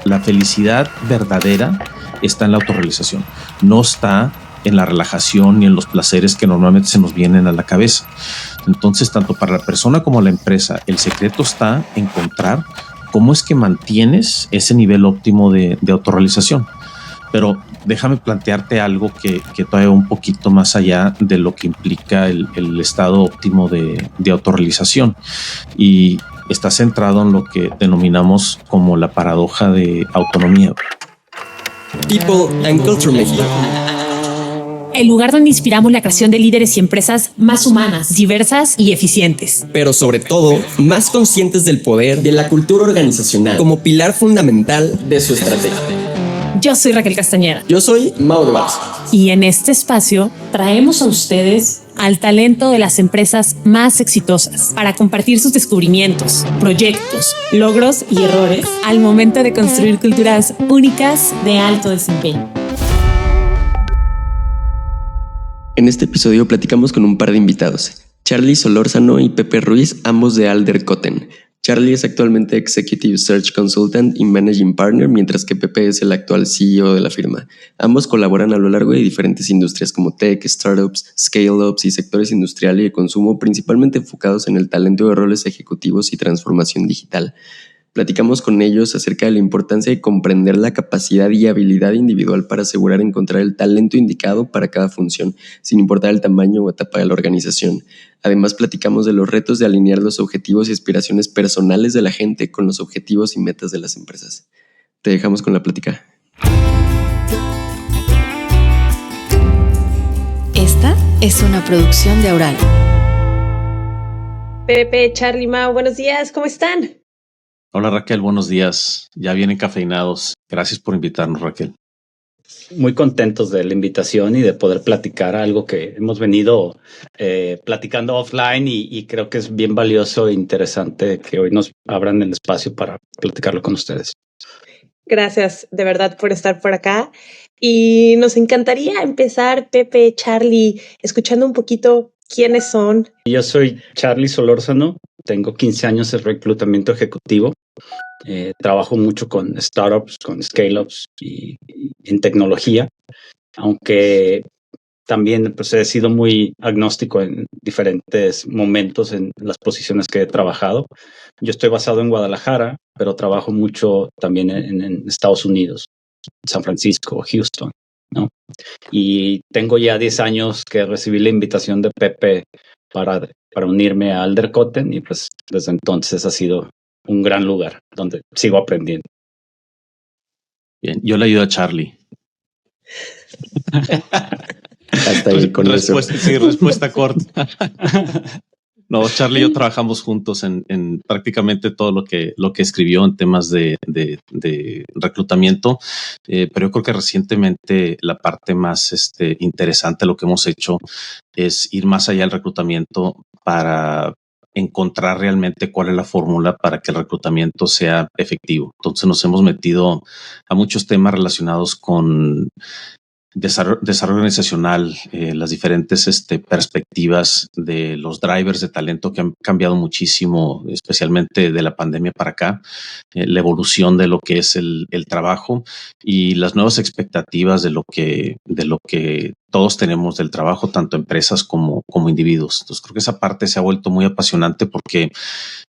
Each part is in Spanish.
La felicidad verdadera está en la autorrealización, no está en la relajación ni en los placeres que normalmente se nos vienen a la cabeza. Entonces, tanto para la persona como la empresa, el secreto está en encontrar cómo es que mantienes ese nivel óptimo de autorrealización. Pero déjame plantearte algo que todavía un poquito más allá de lo que implica el estado óptimo de autorrealización. Y está centrado en lo que denominamos como la paradoja de autonomía. People and Culture México. El lugar donde inspiramos la creación de líderes y empresas más humanas, diversas y eficientes. Pero sobre todo, más conscientes del poder de la cultura organizacional como pilar fundamental de su estrategia. Yo soy Raquel Castañeda. Yo soy Mau de Barça. Y en este espacio traemos a ustedes al talento de las empresas más exitosas para compartir sus descubrimientos, proyectos, logros y errores al momento de construir culturas únicas de alto desempeño. En este episodio platicamos con un par de invitados, Charlie Solórzano y Pepe Ruiz, ambos de Alder Cotten. Charlie es actualmente Executive Search Consultant y Managing Partner, mientras que Pepe es el actual CEO de la firma. Ambos colaboran a lo largo de diferentes industrias como tech, startups, scale-ups y sectores industrial y de consumo, principalmente enfocados en el talento de roles ejecutivos y transformación digital. Platicamos con ellos acerca de la importancia de comprender la capacidad y habilidad individual para asegurar encontrar el talento indicado para cada función, sin importar el tamaño o etapa de la organización. Además, platicamos de los retos de alinear los objetivos y aspiraciones personales de la gente con los objetivos y metas de las empresas. Te dejamos con la plática. Esta es una producción de Aural. Pepe, Charlie, Mau, buenos días, ¿cómo están? Hola Raquel, buenos días. Ya vienen cafeinados. Gracias por invitarnos, Raquel. Muy contentos de la invitación y de poder platicar algo que hemos venido platicando offline y creo que es bien valioso e interesante que hoy nos abran el espacio para platicarlo con ustedes. Gracias de verdad por estar por acá y nos encantaría empezar, Pepe, Charlie, escuchando un poquito quiénes son. Yo soy Charlie Solórzano, tengo 15 años de reclutamiento ejecutivo. Trabajo mucho con startups, con scale-ups y en tecnología, aunque también pues, he sido muy agnóstico en diferentes momentos en las posiciones que he trabajado. Yo estoy basado en Guadalajara, pero trabajo mucho también en Estados Unidos, San Francisco, Houston, ¿no? Y tengo ya 10 años que recibí la invitación de Pepe para unirme a Alder Cotten y pues desde entonces ha sido un gran lugar donde sigo aprendiendo. Bien, yo le ayudo a Charlie. Hasta ahí con respuesta, eso. Sí, respuesta corta. No, Charlie y yo trabajamos juntos en prácticamente todo lo que escribió en temas de reclutamiento, pero yo creo que recientemente la parte más interesante de lo que hemos hecho es ir más allá del reclutamiento para encontrar realmente cuál es la fórmula para que el reclutamiento sea efectivo. Entonces nos hemos metido a muchos temas relacionados con desarrollo organizacional, las diferentes perspectivas de los drivers de talento que han cambiado muchísimo, especialmente de la pandemia para acá, la evolución de lo que es el trabajo y las nuevas expectativas de lo que todos tenemos del trabajo, tanto empresas como individuos. Entonces creo que esa parte se ha vuelto muy apasionante porque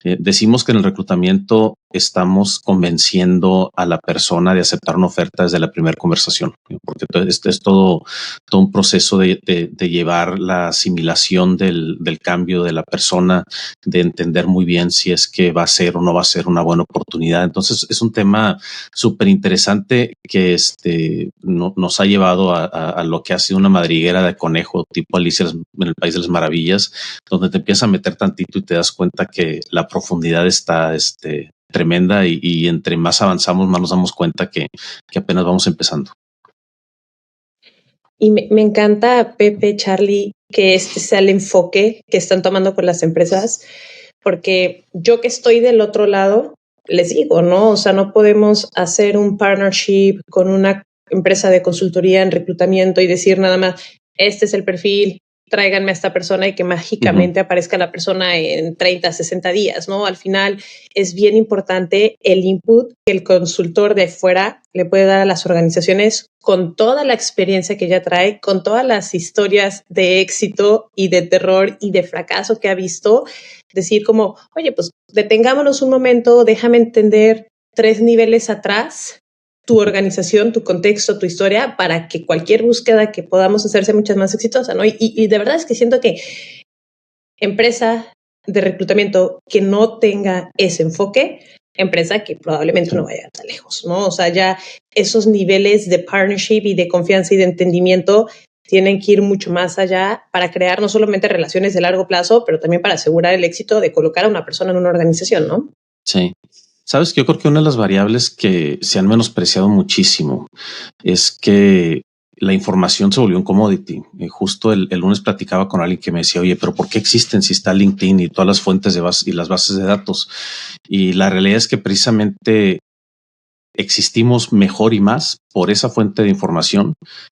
decimos que en el reclutamiento estamos convenciendo a la persona de aceptar una oferta desde la primera conversación, porque este es todo un proceso de llevar la asimilación del cambio de la persona, de entender muy bien si es que va a ser o no va a ser una buena oportunidad. Entonces es un tema súper interesante que nos ha llevado a lo que ha sido una madriguera de conejo tipo Alicia en el País de las Maravillas, donde te empiezas a meter tantito y te das cuenta que la profundidad está tremenda y entre más avanzamos, más nos damos cuenta que apenas vamos empezando. Y me encanta, Pepe, Charlie, que este sea el enfoque que están tomando con las empresas, porque yo que estoy del otro lado, les digo, ¿no? O sea, no podemos hacer un partnership con una empresa de consultoría en reclutamiento y decir nada más, este es el perfil tráiganme a esta persona y que mágicamente aparezca la persona en 30, 60 días, ¿no? Al final es bien importante el input que el consultor de fuera le puede dar a las organizaciones con toda la experiencia que ya trae, con todas las historias de éxito y de terror y de fracaso que ha visto. Decir como, oye, pues detengámonos un momento, déjame entender 3 niveles atrás tu organización, tu contexto, tu historia, para que cualquier búsqueda que podamos hacer sea mucho más exitosa, ¿no? Y de verdad es que siento que empresa de reclutamiento que no tenga ese enfoque, empresa que probablemente no vaya tan lejos, ¿no? O sea, ya esos niveles de partnership y de confianza y de entendimiento tienen que ir mucho más allá para crear no solamente relaciones de largo plazo, pero también para asegurar el éxito de colocar a una persona en una organización, ¿no? Sí. Sabes que yo creo que una de las variables que se han menospreciado muchísimo es que la información se volvió un commodity. Justo el lunes platicaba con alguien que me decía, oye, pero ¿por qué existen si está LinkedIn y todas las fuentes de base y las bases de datos? Y la realidad es que precisamente existimos mejor y más por esa fuente de información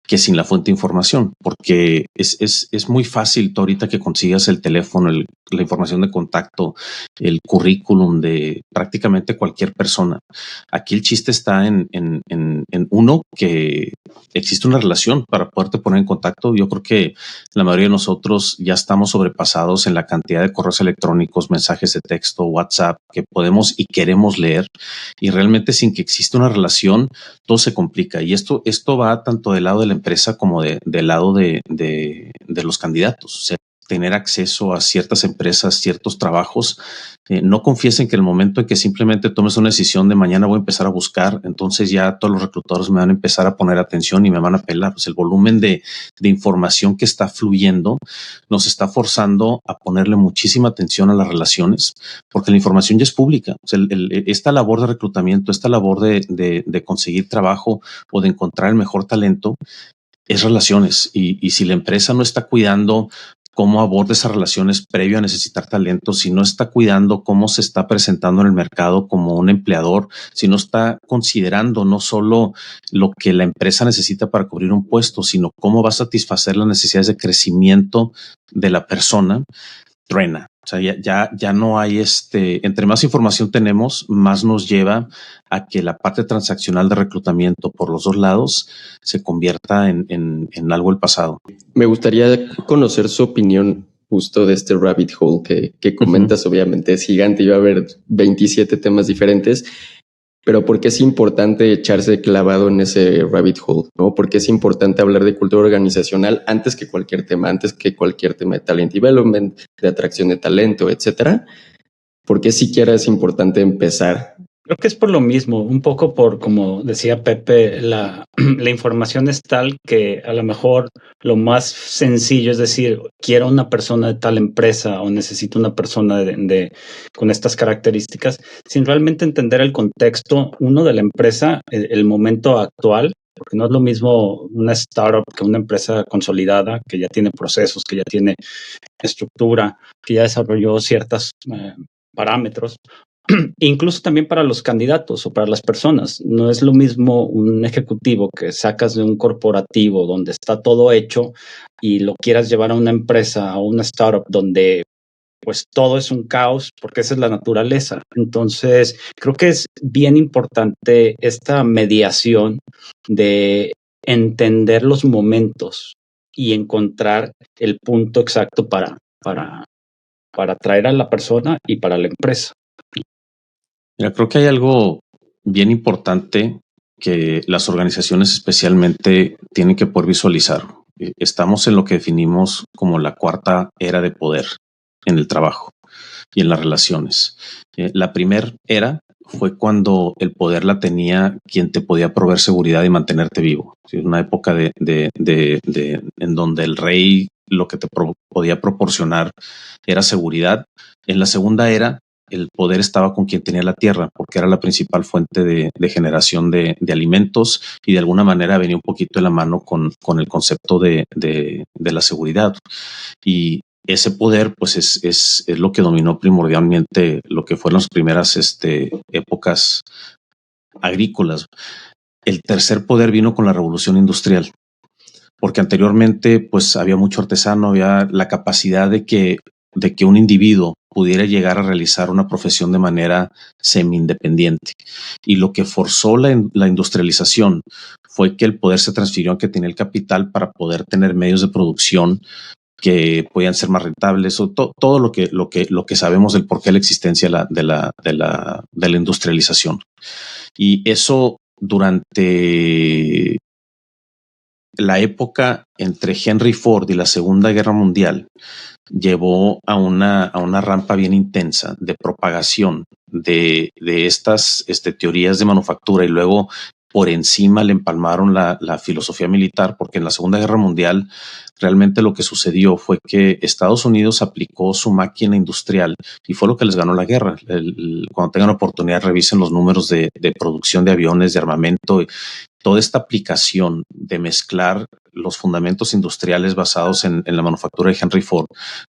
que sin la fuente de información, porque es muy fácil tú ahorita que consigas el teléfono, la información de contacto, el currículum de prácticamente cualquier persona. Aquí el chiste está en uno, que existe una relación para poderte poner en contacto. Yo creo que la mayoría de nosotros ya estamos sobrepasados en la cantidad de correos electrónicos, mensajes de texto, WhatsApp que podemos y queremos leer, y realmente sin que exista una relación todo se complica, y esto va tanto del lado de la empresa como del lado de los candidatos. O sea, tener acceso a ciertas empresas, ciertos trabajos. No confíes en que el momento en que simplemente tomes una decisión de mañana voy a empezar a buscar, entonces ya todos los reclutadores me van a empezar a poner atención y me van a pelar. Pues el volumen de información que está fluyendo nos está forzando a ponerle muchísima atención a las relaciones, porque la información ya es pública. O sea, esta labor de reclutamiento, esta labor de conseguir trabajo o de encontrar el mejor talento es relaciones, y si la empresa no está cuidando cómo aborda esas relaciones previo a necesitar talento, si no está cuidando cómo se está presentando en el mercado como un empleador, si no está considerando no solo lo que la empresa necesita para cubrir un puesto, sino cómo va a satisfacer las necesidades de crecimiento de la persona, truena. O sea, ya no hay entre más información tenemos, más nos lleva a que la parte transaccional de reclutamiento por los dos lados se convierta en algo del pasado. Me gustaría conocer su opinión justo de este rabbit hole que comentas. Obviamente es gigante y va a haber 27 temas diferentes, pero ¿por qué es importante echarse clavado en ese rabbit hole? ¿No? ¿Por qué es importante hablar de cultura organizacional antes que cualquier tema de talent development, de atracción de talento, etcétera? ¿Por qué siquiera es importante empezar? Creo que es por lo mismo, un poco por, como decía Pepe, la información es tal que a lo mejor lo más sencillo es decir, quiero una persona de tal empresa o necesito una persona con estas características, sin realmente entender el contexto, uno, de la empresa, el momento actual, porque no es lo mismo una startup que una empresa consolidada, que ya tiene procesos, que ya tiene estructura, que ya desarrolló ciertos parámetros. Incluso también para los candidatos o para las personas. No es lo mismo un ejecutivo que sacas de un corporativo donde está todo hecho y lo quieras llevar a una empresa o una startup donde pues todo es un caos, porque esa es la naturaleza. Entonces, creo que es bien importante esta mediación de entender los momentos y encontrar el punto exacto para atraer a la persona y para la empresa. Mira, creo que hay algo bien importante que las organizaciones especialmente tienen que poder visualizar. Estamos en lo que definimos como la cuarta era de poder en el trabajo y en las relaciones. La primera era fue cuando el poder la tenía quien te podía proveer seguridad y mantenerte vivo. Una época en donde el rey lo que te podía proporcionar era seguridad. En la segunda era, el poder estaba con quien tenía la tierra, porque era la principal fuente de generación de alimentos, y de alguna manera venía un poquito de la mano con el concepto de la seguridad. Y ese poder, pues es lo que dominó primordialmente lo que fueron las primeras épocas agrícolas. El tercer poder vino con la revolución industrial. porque anteriormente pues había mucho artesano, había la capacidad de que un individuo pudiera llegar a realizar una profesión de manera semi-independiente. Y lo que forzó la industrialización fue que el poder se transfirió a que tenía el capital para poder tener medios de producción que podían ser más rentables, o todo lo que sabemos del por qué la existencia de la industrialización. Y eso durante la época entre Henry Ford y la Segunda Guerra Mundial llevó a una rampa bien intensa de propagación de estas teorías de manufactura, y luego por encima le empalmaron la filosofía militar, porque en la Segunda Guerra Mundial realmente lo que sucedió fue que Estados Unidos aplicó su máquina industrial y fue lo que les ganó la guerra. Cuando tengan oportunidad, revisen los números de producción de aviones, de armamento, toda esta aplicación de mezclar los fundamentos industriales basados en la manufactura de Henry Ford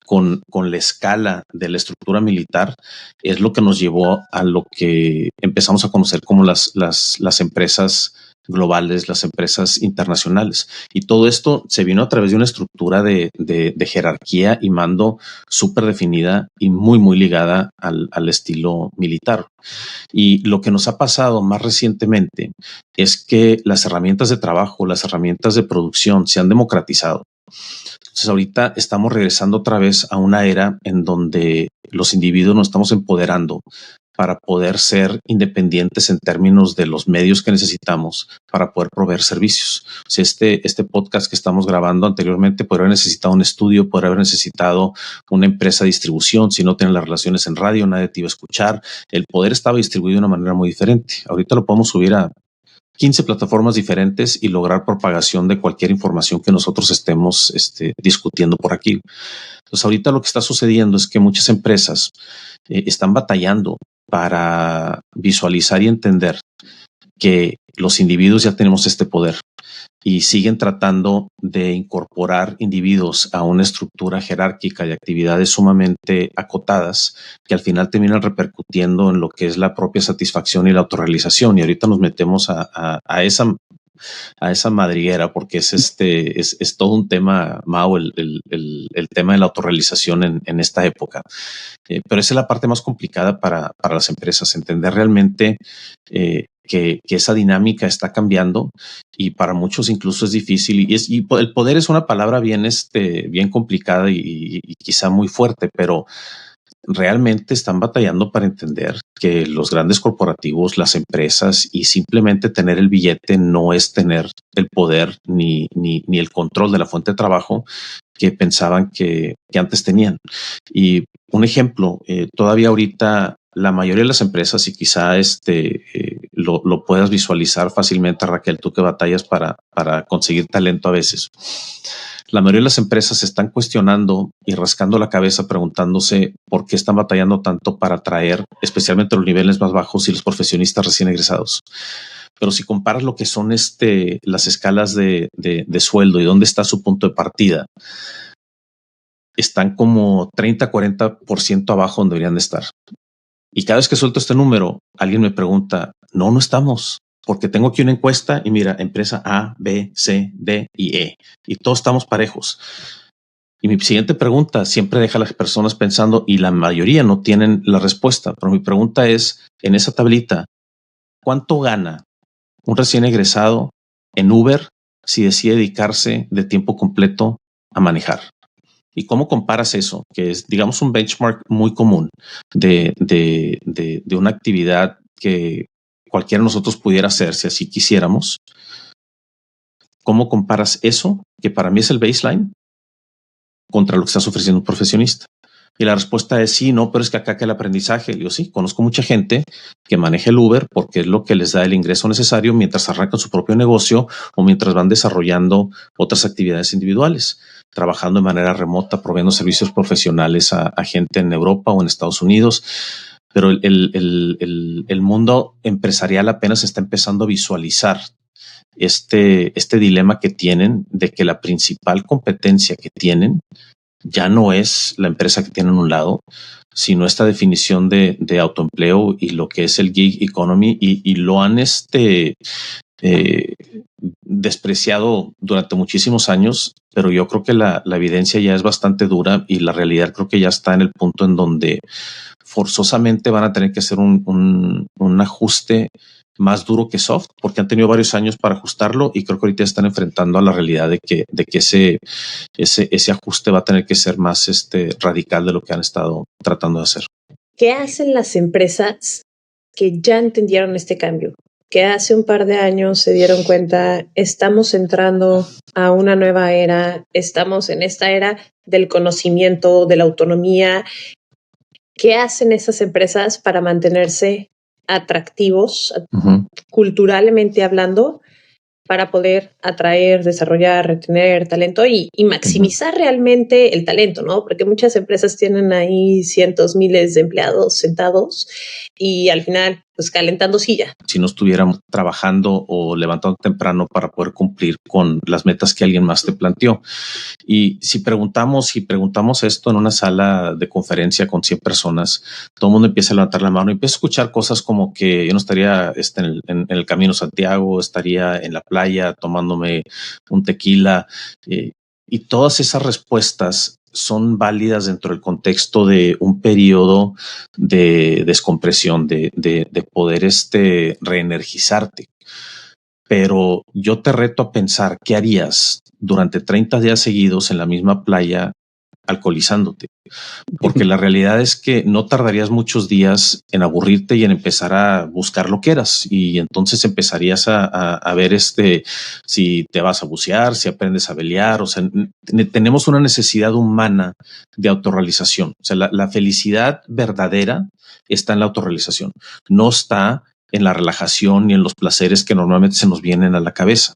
con la escala de la estructura militar es lo que nos llevó a lo que empezamos a conocer como las empresas globales, las empresas internacionales. Y todo esto se vino a través de una estructura de jerarquía y mando súper definida y muy, muy ligada al estilo militar. Y lo que nos ha pasado más recientemente es que las herramientas de trabajo, las herramientas de producción se han democratizado. Entonces ahorita estamos regresando otra vez a una era en donde los individuos nos estamos empoderando para poder ser independientes en términos de los medios que necesitamos para poder proveer servicios. O sea, este podcast que estamos grabando anteriormente podría haber necesitado un estudio, podría haber necesitado una empresa de distribución. Si no tienen las relaciones en radio, nadie te iba a escuchar. El poder estaba distribuido de una manera muy diferente. Ahorita lo podemos subir a 15 plataformas diferentes y lograr propagación de cualquier información que nosotros estemos discutiendo por aquí. Entonces, ahorita lo que está sucediendo es que muchas empresas están batallando para visualizar y entender que los individuos ya tenemos este poder y siguen tratando de incorporar individuos a una estructura jerárquica de actividades sumamente acotadas que al final terminan repercutiendo en lo que es la propia satisfacción y la autorrealización. Y ahorita nos metemos a esa madriguera porque es todo un tema, Mau, el tema de la autorrealización en esta época. Pero esa es la parte más complicada para las empresas, entender realmente que esa dinámica está cambiando y para muchos incluso es difícil y el poder es una palabra bien complicada y quizá muy fuerte, pero realmente están batallando para entender que los grandes corporativos, las empresas y simplemente tener el billete no es tener el poder ni el control de la fuente de trabajo que pensaban que antes tenían. Y un ejemplo, todavía ahorita la mayoría de las empresas, y quizá lo puedas visualizar fácilmente, Raquel, tú que batallas para conseguir talento a veces. La mayoría de las empresas se están cuestionando y rascando la cabeza preguntándose por qué están batallando tanto para atraer especialmente los niveles más bajos y los profesionistas recién egresados. Pero si comparas lo que son las escalas de sueldo y dónde está su punto de partida, están como 30-40% abajo donde deberían de estar. Y cada vez que suelto este número, alguien me pregunta, no estamos, porque tengo aquí una encuesta y mira, empresa A, B, C, D y E, y todos estamos parejos. Y mi siguiente pregunta siempre deja a las personas pensando, y la mayoría no tienen la respuesta, pero mi pregunta es, en esa tablita, ¿cuánto gana un recién egresado en Uber si decide dedicarse de tiempo completo a manejar? ¿Y cómo comparas eso? Que es, digamos, un benchmark muy común de una actividad que cualquiera de nosotros pudiera hacer si así quisiéramos. ¿Cómo comparas eso, que para mí es el baseline, contra lo que estás ofreciendo un profesionista? Y la respuesta es sí, no, pero es que acá que el aprendizaje. Yo sí, conozco mucha gente que maneja el Uber porque es lo que les da el ingreso necesario mientras arrancan su propio negocio o mientras van desarrollando otras actividades individuales, trabajando de manera remota, proveyendo servicios profesionales a gente en Europa o en Estados Unidos. Pero el mundo empresarial apenas está empezando a visualizar este dilema que tienen de que la principal competencia que tienen ya no es la empresa que tiene en un lado, sino esta definición de autoempleo y lo que es el gig economy y lo han despreciado durante muchísimos años, pero yo creo que la evidencia ya es bastante dura y la realidad creo que ya está en el punto en donde forzosamente van a tener que hacer un ajuste más duro que soft, porque han tenido varios años para ajustarlo y creo que ahorita están enfrentando a la realidad de que ese ajuste va a tener que ser más radical de lo que han estado tratando de hacer. ¿Qué hacen las empresas que ya entendieron este cambio? Que hace un par de años se dieron cuenta, estamos entrando a una nueva era, estamos en esta era del conocimiento, de la autonomía. ¿Qué hacen esas empresas para mantenerse atractivos, culturalmente hablando, para poder atraer, desarrollar, retener talento y maximizar realmente el talento, ¿no? Porque muchas empresas tienen ahí cientos, miles de empleados sentados y al final, pues calentando silla. Si no estuviéramos trabajando o levantando temprano para poder cumplir con las metas que alguien más te planteó. Y si preguntamos esto en una sala de conferencia con 100 personas, todo el mundo empieza a levantar la mano y empieza a escuchar cosas como que yo no estaría en el Camino Santiago, estaría en la playa tomándome un tequila. Y todas esas respuestas son válidas dentro del contexto de un periodo de descompresión, de poder reenergizarte. Pero yo te reto a pensar qué harías durante 30 días seguidos en la misma playa alcoholizándote, porque la realidad es que no tardarías muchos días en aburrirte y en empezar a buscar lo que eras, y entonces empezarías a ver si te vas a bucear, si aprendes a velear. O sea, tenemos una necesidad humana de autorrealización. O sea, la felicidad verdadera está en la autorrealización, no está en la relajación y en los placeres que normalmente se nos vienen a la cabeza.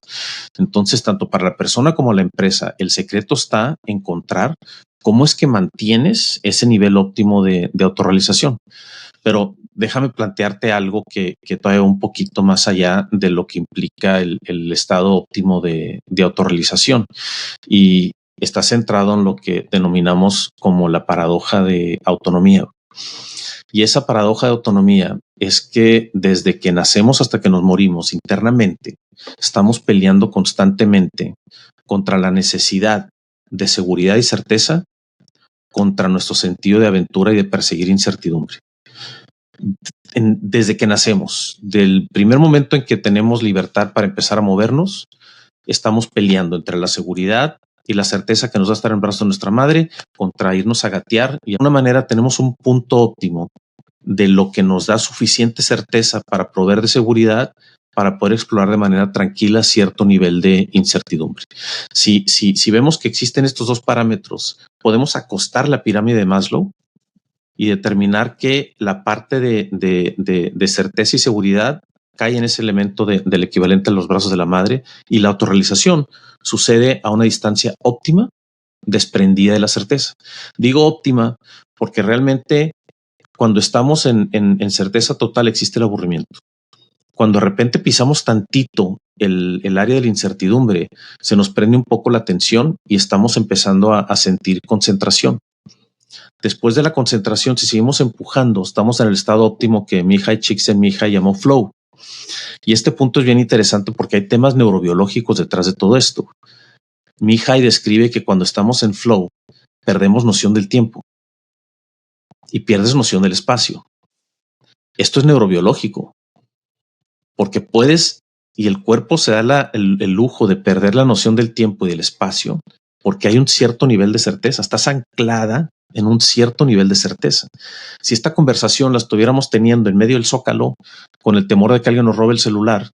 Entonces, tanto para la persona como la empresa, el secreto está en encontrar cómo es que mantienes ese nivel óptimo de autorrealización. Pero déjame plantearte algo que todavía un poquito más allá de lo que implica el estado óptimo de autorrealización, y está centrado en lo que denominamos como la paradoja de autonomía. Y esa paradoja de autonomía es que desde que nacemos hasta que nos morimos internamente, estamos peleando constantemente contra la necesidad de seguridad y certeza, contra nuestro sentido de aventura y de perseguir incertidumbre. Desde que nacemos, del primer momento en que tenemos libertad para empezar a movernos, estamos peleando entre la seguridad y la certeza que nos va a estar en el brazo de nuestra madre contra irnos a gatear, y de alguna manera tenemos un punto óptimo de lo que nos da suficiente certeza para proveer de seguridad, para poder explorar de manera tranquila cierto nivel de incertidumbre. Si vemos que existen estos dos parámetros, podemos acostar la pirámide de Maslow y determinar que la parte de certeza y seguridad cae en ese elemento del equivalente a los brazos de la madre, y la autorrealización sucede a una distancia óptima, desprendida de la certeza. Digo óptima porque realmente cuando estamos en certeza total existe el aburrimiento. Cuando de repente pisamos tantito el área de la incertidumbre, se nos prende un poco la atención y estamos empezando a sentir concentración. Después de la concentración, si seguimos empujando, estamos en el estado óptimo que Mihai Csikszentmihalyi llamó flow. Y este punto es bien interesante porque hay temas neurobiológicos detrás de todo esto. Mihai describe que cuando estamos en flow, perdemos noción del tiempo y pierdes noción del espacio. Esto es neurobiológico, porque puedes, y el cuerpo se da el lujo de perder la noción del tiempo y del espacio, porque hay un cierto nivel de certeza. Estás anclada en un cierto nivel de certeza. Si esta conversación la estuviéramos teniendo en medio del Zócalo, con el temor de que alguien nos robe el celular,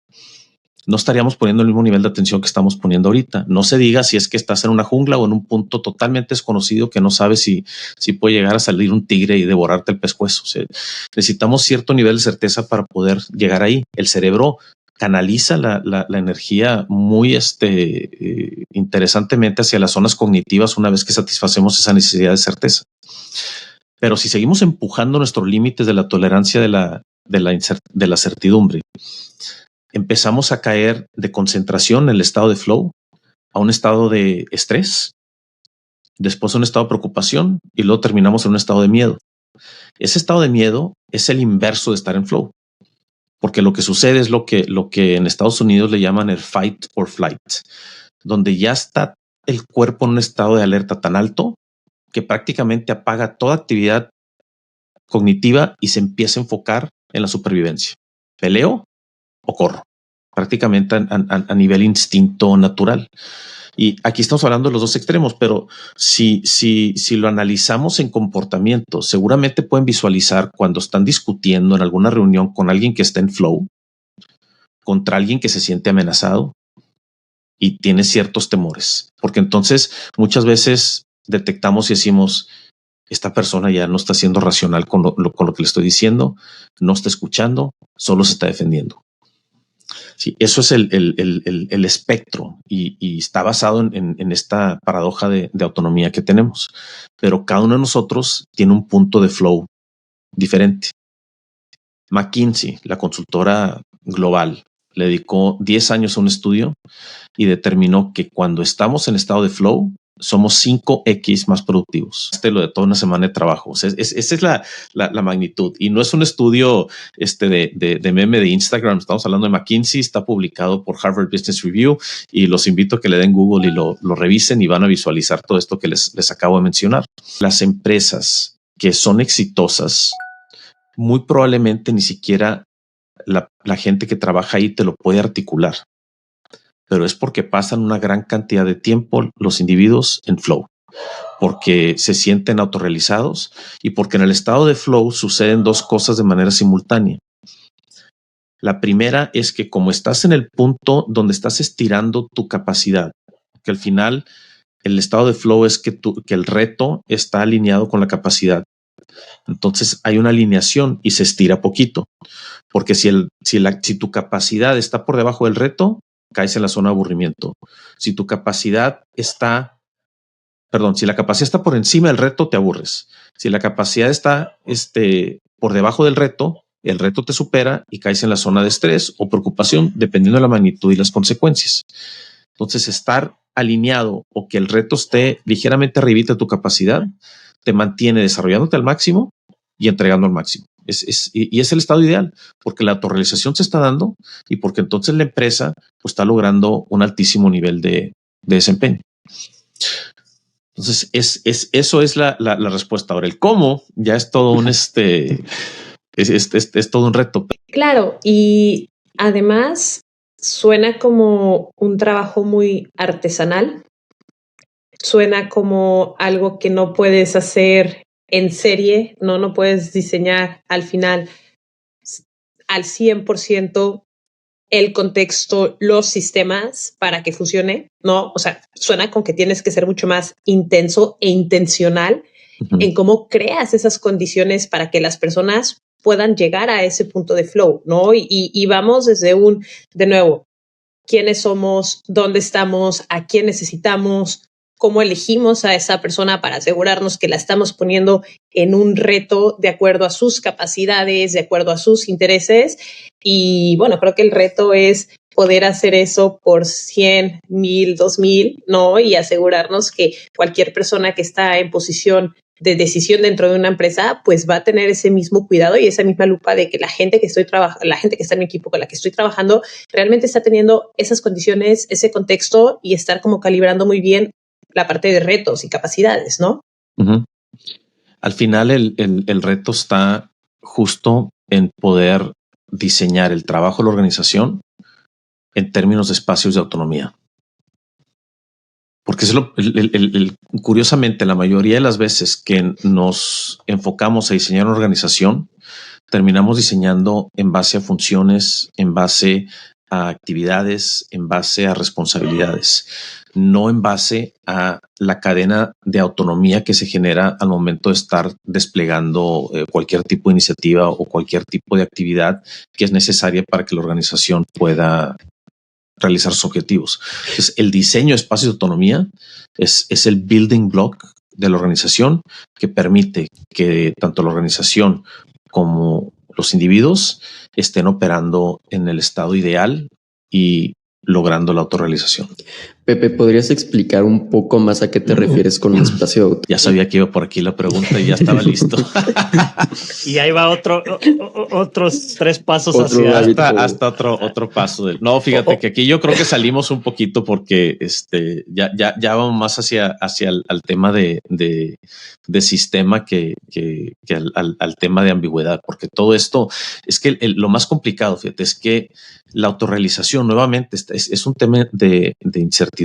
no estaríamos poniendo el mismo nivel de atención que estamos poniendo ahorita. No se diga si es que estás en una jungla o en un punto totalmente desconocido que no sabes si puede llegar a salir un tigre y devorarte el pescuezo. O sea, necesitamos cierto nivel de certeza para poder llegar ahí. El cerebro canaliza la energía muy interesantemente hacia las zonas cognitivas una vez que satisfacemos esa necesidad de certeza. Pero si seguimos empujando nuestros límites de la tolerancia de la certidumbre, empezamos a caer de concentración en el estado de flow a un estado de estrés, después a un estado de preocupación y luego terminamos en un estado de miedo. Ese estado de miedo es el inverso de estar en flow, porque lo que sucede es lo que en Estados Unidos le llaman el fight or flight, donde ya está el cuerpo en un estado de alerta tan alto que prácticamente apaga toda actividad cognitiva y se empieza a enfocar en la supervivencia. ¿Peleo o corro? Prácticamente a nivel instinto natural. Y aquí estamos hablando de los dos extremos, pero si lo analizamos en comportamiento, seguramente pueden visualizar cuando están discutiendo en alguna reunión con alguien que está en flow, contra alguien que se siente amenazado y tiene ciertos temores, porque entonces muchas veces detectamos y decimos, esta persona ya no está siendo racional con lo que le estoy diciendo, no está escuchando, solo se está defendiendo. Sí, eso es el espectro y está basado en esta paradoja de autonomía que tenemos. Pero cada uno de nosotros tiene un punto de flow diferente. McKinsey, la consultora global, le dedicó 10 años a un estudio y determinó que cuando estamos en estado de flow, somos 5x más productivos. Lo de toda una semana de trabajo. O sea, esa es la magnitud. Y no es un estudio de meme de Instagram. Estamos hablando de McKinsey. Está publicado por Harvard Business Review y los invito a que le den Google y lo revisen y van a visualizar todo esto que les acabo de mencionar. Las empresas que son exitosas, muy probablemente ni siquiera la gente que trabaja ahí te lo puede articular, pero es porque pasan una gran cantidad de tiempo los individuos en flow, porque se sienten autorrealizados y porque en el estado de flow suceden dos cosas de manera simultánea. La primera es que como estás en el punto donde estás estirando tu capacidad, que al final el estado de flow es que el reto está alineado con la capacidad. Entonces hay una alineación y se estira poquito, porque si tu capacidad está por debajo del reto, caes en la zona de aburrimiento. Si la capacidad está por encima del reto, te aburres. Si la capacidad está por debajo del reto, el reto te supera y caes en la zona de estrés o preocupación, dependiendo de la magnitud y las consecuencias. Entonces, estar alineado o que el reto esté ligeramente arribita de tu capacidad, te mantiene desarrollándote al máximo y entregando al máximo. Y es el estado ideal, porque la autorrealización se está dando y porque entonces la empresa pues, está logrando un altísimo nivel de desempeño. Entonces, eso es la respuesta. Ahora, el cómo ya es todo un es todo un reto. Claro, y además suena como un trabajo muy artesanal. Suena como algo que no puedes hacer en serie, no puedes diseñar al final al 100% el contexto, los sistemas para que funcione, ¿no? O sea, suena con que tienes que ser mucho más intenso e intencional en cómo creas esas condiciones para que las personas puedan llegar a ese punto de flow, ¿no? Y vamos desde de nuevo, quiénes somos, dónde estamos, a quién necesitamos, cómo elegimos a esa persona para asegurarnos que la estamos poniendo en un reto de acuerdo a sus capacidades, de acuerdo a sus intereses. Y bueno, creo que el reto es poder hacer eso por 100, 1000, 2000, ¿no? Y asegurarnos que cualquier persona que está en posición de decisión dentro de una empresa, pues va a tener ese mismo cuidado y esa misma lupa de que la gente que la gente que está en mi equipo con la que estoy trabajando realmente está teniendo esas condiciones, ese contexto y estar como calibrando muy bien la parte de retos y capacidades, ¿no? Al final el reto está justo en poder diseñar el trabajo de la organización en términos de espacios de autonomía. Porque curiosamente, la mayoría de las veces que nos enfocamos a diseñar una organización, terminamos diseñando en base a funciones, en base a actividades, en base a responsabilidades, no en base a la cadena de autonomía que se genera al momento de estar desplegando cualquier tipo de iniciativa o cualquier tipo de actividad que es necesaria para que la organización pueda realizar sus objetivos. Entonces, el diseño de espacios de autonomía es el building block de la organización que permite que tanto la organización como los individuos estén operando en el estado ideal y logrando la autorrealización. Pepe, ¿podrías explicar un poco más a qué te refieres con espacio? Ya sabía que iba por aquí la pregunta y ya estaba listo. Y ahí va otros 3 pasos Otro hacia hasta otro paso. No, fíjate que aquí yo creo que salimos un poquito porque ya vamos más hacia al tema de sistema que al tema de ambigüedad, porque todo esto es que lo más complicado, fíjate, es que la autorrealización nuevamente es un tema de incertidumbre.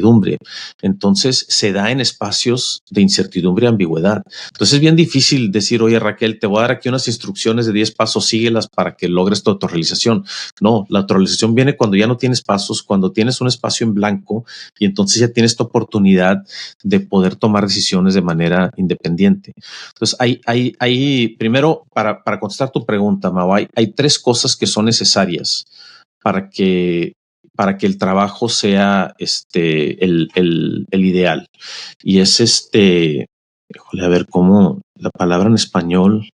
Entonces se da en espacios de incertidumbre y ambigüedad. Entonces es bien difícil decir, oye Raquel, te voy a dar aquí unas instrucciones de 10 pasos, síguelas para que logres tu autorrealización. No, la autorrealización viene cuando ya no tienes pasos, cuando tienes un espacio en blanco y entonces ya tienes tu oportunidad de poder tomar decisiones de manera independiente. Entonces hay primero, para contestar tu pregunta, Mau, hay 3 cosas que son necesarias para que el trabajo sea el ideal. Y es híjole, a ver cómo la palabra en español,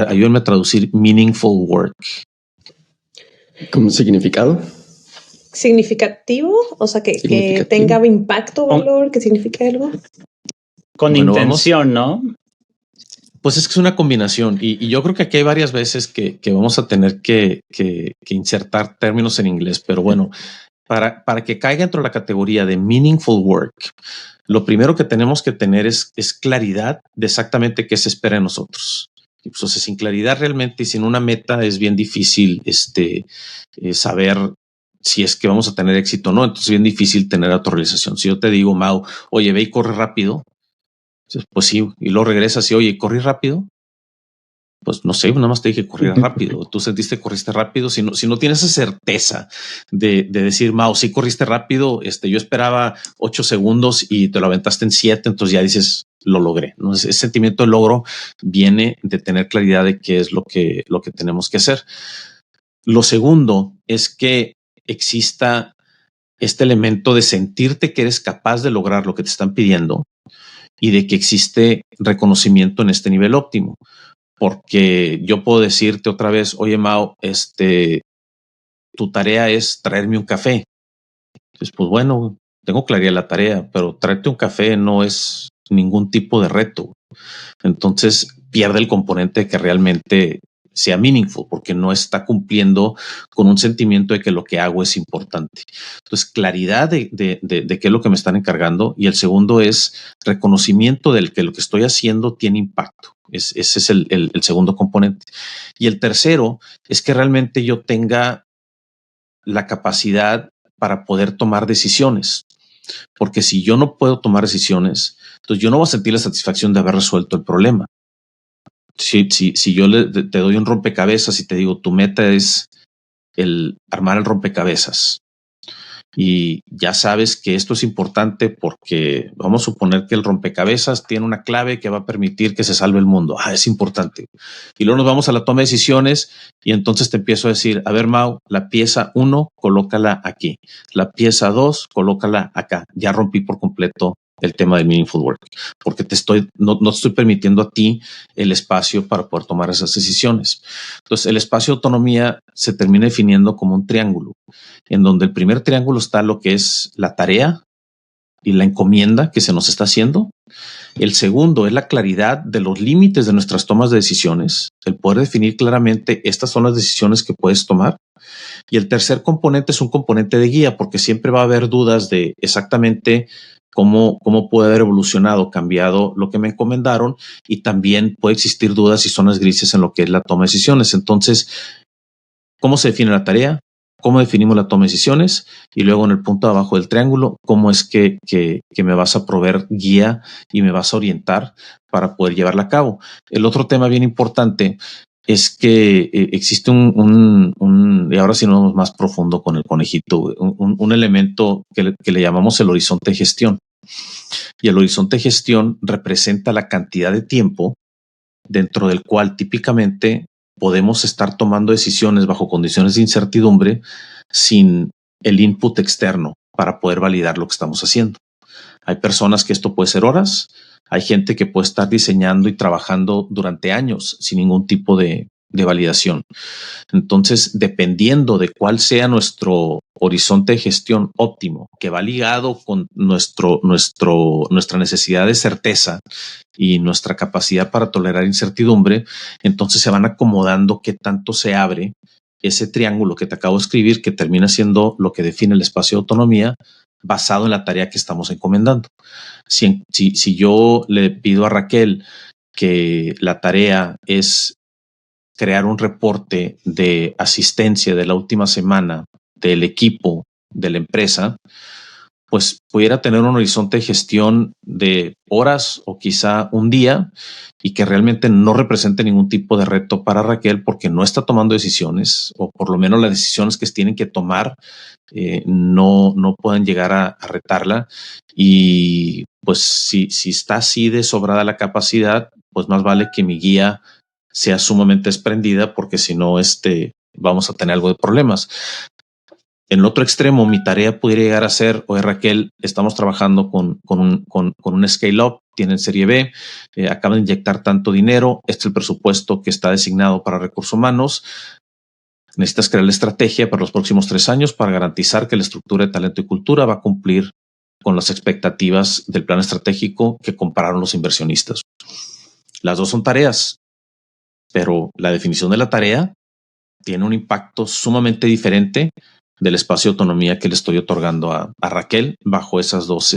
ayúdenme a traducir meaningful work. ¿Como significado? ¿Significativo? O sea, que tenga impacto, valor, que signifique algo. Con intención, ¿no? Pues es que es una combinación y yo creo que aquí hay varias veces que vamos a tener que insertar términos en inglés, pero bueno, para que caiga dentro de la categoría de meaningful work, lo primero que tenemos que tener es claridad de exactamente qué se espera de nosotros. Y pues, o sea, sin claridad realmente y sin una meta es bien difícil saber si es que vamos a tener éxito o no. Entonces es bien difícil tener autorrealización. Si yo te digo, Mau, oye, ve y corre rápido, pues sí, y luego regresas y oye, ¿corrí rápido? Pues no sé, nada más te dije que corría rápido. Tú sentiste que corriste rápido. Si no tienes esa certeza de decir, Mau, sí corriste rápido, yo esperaba 8 segundos y te lo aventaste en 7, entonces ya dices, lo logré. ¿No? Ese sentimiento de logro viene de tener claridad de qué es lo que tenemos que hacer. Lo segundo es que exista este elemento de sentirte que eres capaz de lograr lo que te están pidiendo y de que existe reconocimiento en este nivel óptimo. Porque yo puedo decirte otra vez, oye, Mau, tu tarea es traerme un café. Entonces, pues bueno, tengo claridad la tarea, pero traerte un café no es ningún tipo de reto. Entonces pierde el componente de que realmente sea meaningful, porque no está cumpliendo con un sentimiento de que lo que hago es importante. Entonces, claridad de qué es lo que me están encargando. Y el segundo es reconocimiento del que lo que estoy haciendo tiene impacto. Ese es el segundo componente. Y el tercero es que realmente yo tenga la capacidad para poder tomar decisiones. Porque si yo no puedo tomar decisiones, entonces yo no voy a sentir la satisfacción de haber resuelto el problema. Si yo te doy un rompecabezas y te digo, tu meta es el armar el rompecabezas y ya sabes que esto es importante porque vamos a suponer que el rompecabezas tiene una clave que va a permitir que se salve el mundo. Es importante. Y luego nos vamos a la toma de decisiones y entonces te empiezo a decir, a ver, Mau, la pieza 1, colócala aquí. La pieza 2, colócala acá. Ya rompí por completo el tema del meaningful work, porque no te estoy permitiendo a ti el espacio para poder tomar esas decisiones. Entonces, el espacio de autonomía se termina definiendo como un triángulo, en donde el primer triángulo está lo que es la tarea y la encomienda que se nos está haciendo. El segundo es la claridad de los límites de nuestras tomas de decisiones, el poder definir claramente estas son las decisiones que puedes tomar. Y el tercer componente es un componente de guía, porque siempre va a haber dudas de exactamente cómo puede haber evolucionado, cambiado lo que me encomendaron, y también puede existir dudas y zonas grises en lo que es la toma de decisiones. Entonces, ¿cómo se define la tarea? ¿Cómo definimos la toma de decisiones? Y luego en el punto de abajo del triángulo, ¿cómo es que me vas a proveer guía y me vas a orientar para poder llevarla a cabo? El otro tema bien importante es que existe y ahora sí nos vamos más profundo con el conejito, un elemento que le llamamos el horizonte de gestión. Y el horizonte de gestión representa la cantidad de tiempo dentro del cual típicamente podemos estar tomando decisiones bajo condiciones de incertidumbre sin el input externo para poder validar lo que estamos haciendo. Hay personas que esto puede ser horas, hay gente que puede estar diseñando y trabajando durante años sin ningún tipo de validación. Entonces, dependiendo de cuál sea nuestro horizonte de gestión óptimo, que va ligado con nuestra necesidad de certeza y nuestra capacidad para tolerar incertidumbre, entonces se van acomodando qué tanto se abre ese triángulo que te acabo de escribir, que termina siendo lo que define el espacio de autonomía basado en la tarea que estamos encomendando. Si yo le pido a Raquel que la tarea es crear un reporte de asistencia de la última semana del equipo de la empresa, pues pudiera tener un horizonte de gestión de horas o quizá un día y que realmente no represente ningún tipo de reto para Raquel porque no está tomando decisiones, o por lo menos las decisiones que tienen que tomar no pueden llegar a retarla. Y pues si está así de sobrada la capacidad, pues más vale que mi guía sea sumamente desprendida, porque si no, vamos a tener algo de problemas. En el otro extremo, mi tarea pudiera llegar a ser: oye, Raquel, estamos trabajando con un scale-up, tienen serie B, acaban de inyectar tanto dinero, este es el presupuesto que está designado para recursos humanos. Necesitas crear la estrategia para los próximos 3 años para garantizar que la estructura de talento y cultura va a cumplir con las expectativas del plan estratégico que compararon los inversionistas. Las dos son tareas, pero la definición de la tarea tiene un impacto sumamente diferente del espacio de autonomía que le estoy otorgando a Raquel bajo esas dos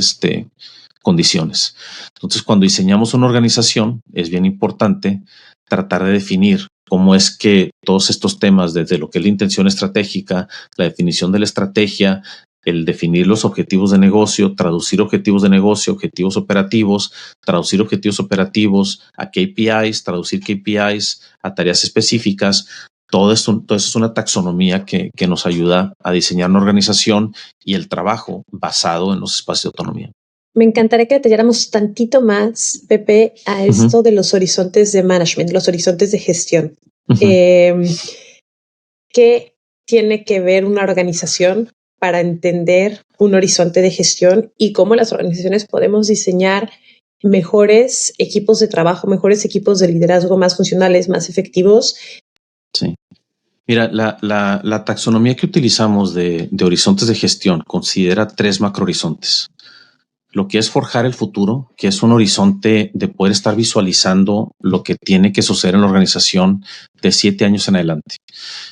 condiciones. Entonces, cuando diseñamos una organización, es bien importante tratar de definir cómo es que todos estos temas, desde lo que es la intención estratégica, la definición de la estrategia, el definir los objetivos de negocio, traducir objetivos de negocio, objetivos operativos, traducir objetivos operativos a KPIs, traducir KPIs a tareas específicas. Todo eso es una taxonomía que nos ayuda a diseñar una organización y el trabajo basado en los espacios de autonomía. Me encantaría que detalláramos tantito más, Pepe, a esto de los horizontes de management, los horizontes de gestión. ¿Qué tiene que ver una organización para entender un horizonte de gestión y cómo las organizaciones podemos diseñar mejores equipos de trabajo, mejores equipos de liderazgo más funcionales, más efectivos? Sí. Mira, la taxonomía que utilizamos de horizontes de gestión considera 3 macrohorizontes. Lo que es forjar el futuro, que es un horizonte de poder estar visualizando lo que tiene que suceder en la organización de 7 años en adelante.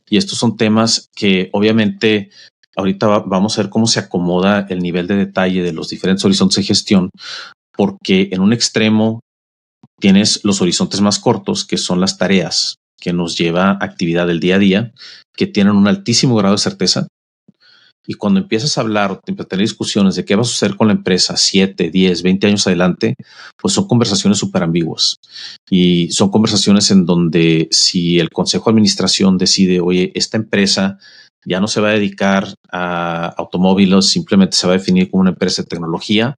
Y estos son temas que obviamente ahorita vamos a ver cómo se acomoda el nivel de detalle de los diferentes horizontes de gestión, porque en un extremo tienes los horizontes más cortos, que son las tareas que nos lleva a actividad del día a día, que tienen un altísimo grado de certeza. Y cuando empiezas a hablar o a tener discusiones de qué va a suceder con la empresa 7, 10, 20 años adelante, pues son conversaciones súper ambiguas. Y son conversaciones en donde si el consejo de administración decide, oye, esta empresa ya no se va a dedicar a automóviles, simplemente se va a definir como una empresa de tecnología,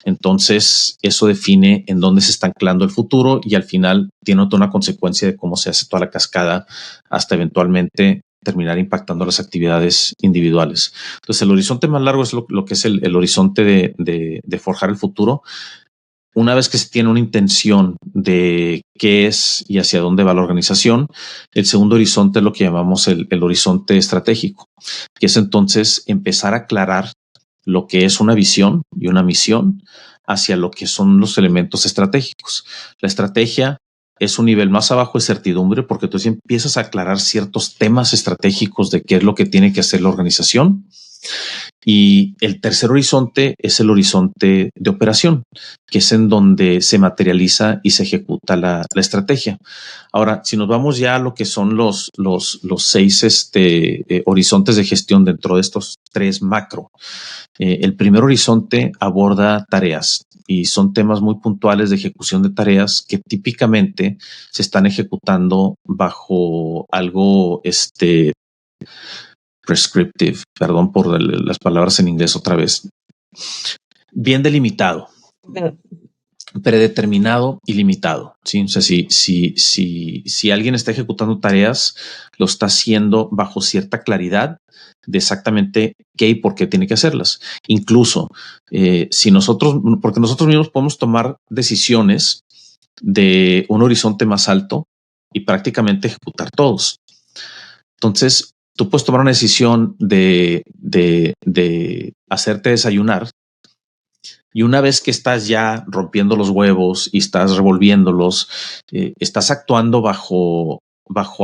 entonces eso define en dónde se está anclando el futuro y al final tiene otra una consecuencia de cómo se hace toda la cascada hasta eventualmente terminar impactando las actividades individuales. Entonces, el horizonte más largo es lo que es el horizonte de forjar el futuro. Una vez que se tiene una intención de qué es y hacia dónde va la organización, el segundo horizonte es lo que llamamos el horizonte estratégico, que es entonces empezar a aclarar lo que es una visión y una misión hacia lo que son los elementos estratégicos. La estrategia es un nivel más abajo de certidumbre porque tú empiezas a aclarar ciertos temas estratégicos de qué es lo que tiene que hacer la organización. Y el tercer horizonte es el horizonte de operación, que es en donde se materializa y se ejecuta la estrategia. Ahora, si nos vamos ya a lo que son los 6 horizontes de gestión dentro de estos 3 macro, el primer horizonte aborda tareas y son temas muy puntuales de ejecución de tareas que típicamente se están ejecutando bajo algo prescriptive, perdón por las palabras en inglés otra vez, bien delimitado, predeterminado y limitado. ¿Sí? O sea, si alguien está ejecutando tareas, lo está haciendo bajo cierta claridad de exactamente qué y por qué tiene que hacerlas. Incluso si nosotros, porque nosotros mismos podemos tomar decisiones de un horizonte más alto y prácticamente ejecutar todos. Entonces, tú puedes tomar una decisión de hacerte desayunar, y una vez que estás ya rompiendo los huevos y estás revolviéndolos, estás actuando bajo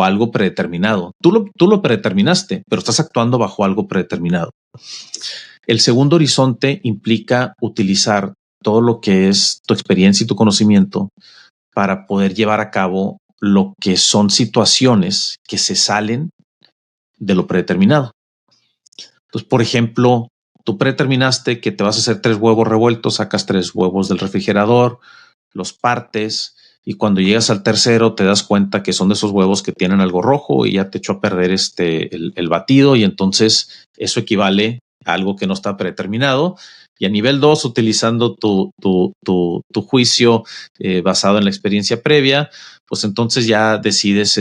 algo predeterminado. Tú lo predeterminaste, pero estás actuando bajo algo predeterminado. El segundo horizonte implica utilizar todo lo que es tu experiencia y tu conocimiento para poder llevar a cabo lo que son situaciones que se salen de lo predeterminado. Entonces, por ejemplo, tú predeterminaste que te vas a hacer 3 huevos revueltos, sacas 3 huevos del refrigerador, los partes, y cuando llegas al tercero te das cuenta que son de esos huevos que tienen algo rojo y ya te echó a perder el batido, y entonces eso equivale a algo que no está predeterminado. Y a nivel 2, utilizando tu juicio basado en la experiencia previa, pues entonces ya decides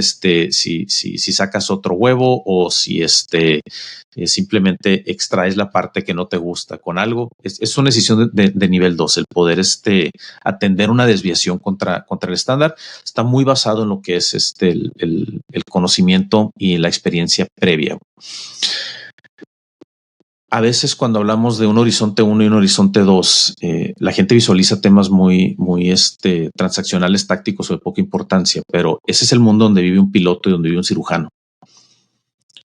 si sacas otro huevo o si simplemente extraes la parte que no te gusta con algo. Es una decisión de nivel 2, el poder atender una desviación contra el estándar. Está muy basado en lo que es el conocimiento y la experiencia previa. A veces cuando hablamos de un horizonte 1 y un horizonte 2, la gente visualiza temas muy transaccionales, tácticos o de poca importancia, pero ese es el mundo donde vive un piloto y donde vive un cirujano.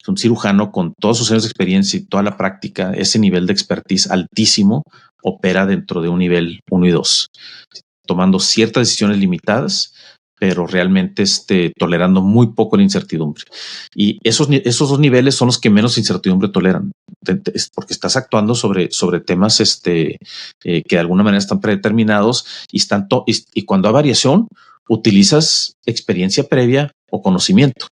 Un cirujano con todos sus años de experiencia y toda la práctica, ese nivel de expertise altísimo, opera dentro de un nivel 1 y 2, tomando ciertas decisiones limitadas, pero realmente tolerando muy poco la incertidumbre. Y esos 2 niveles son los que menos incertidumbre toleran, porque estás actuando sobre temas que de alguna manera están predeterminados y cuando hay variación, utilizas experiencia previa o conocimiento.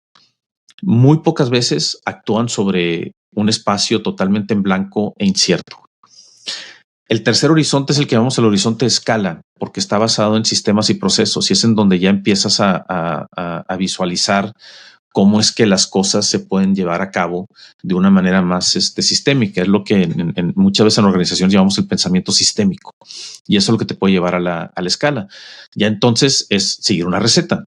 Muy pocas veces actúan sobre un espacio totalmente en blanco e incierto. El tercer horizonte es el que llamamos el horizonte de escala, porque está basado en sistemas y procesos, y es en donde ya empiezas a visualizar cómo es que las cosas se pueden llevar a cabo de una manera más sistémica. Es lo que muchas veces en organizaciones llamamos el pensamiento sistémico, y eso es lo que te puede llevar a la escala. Ya entonces es seguir una receta,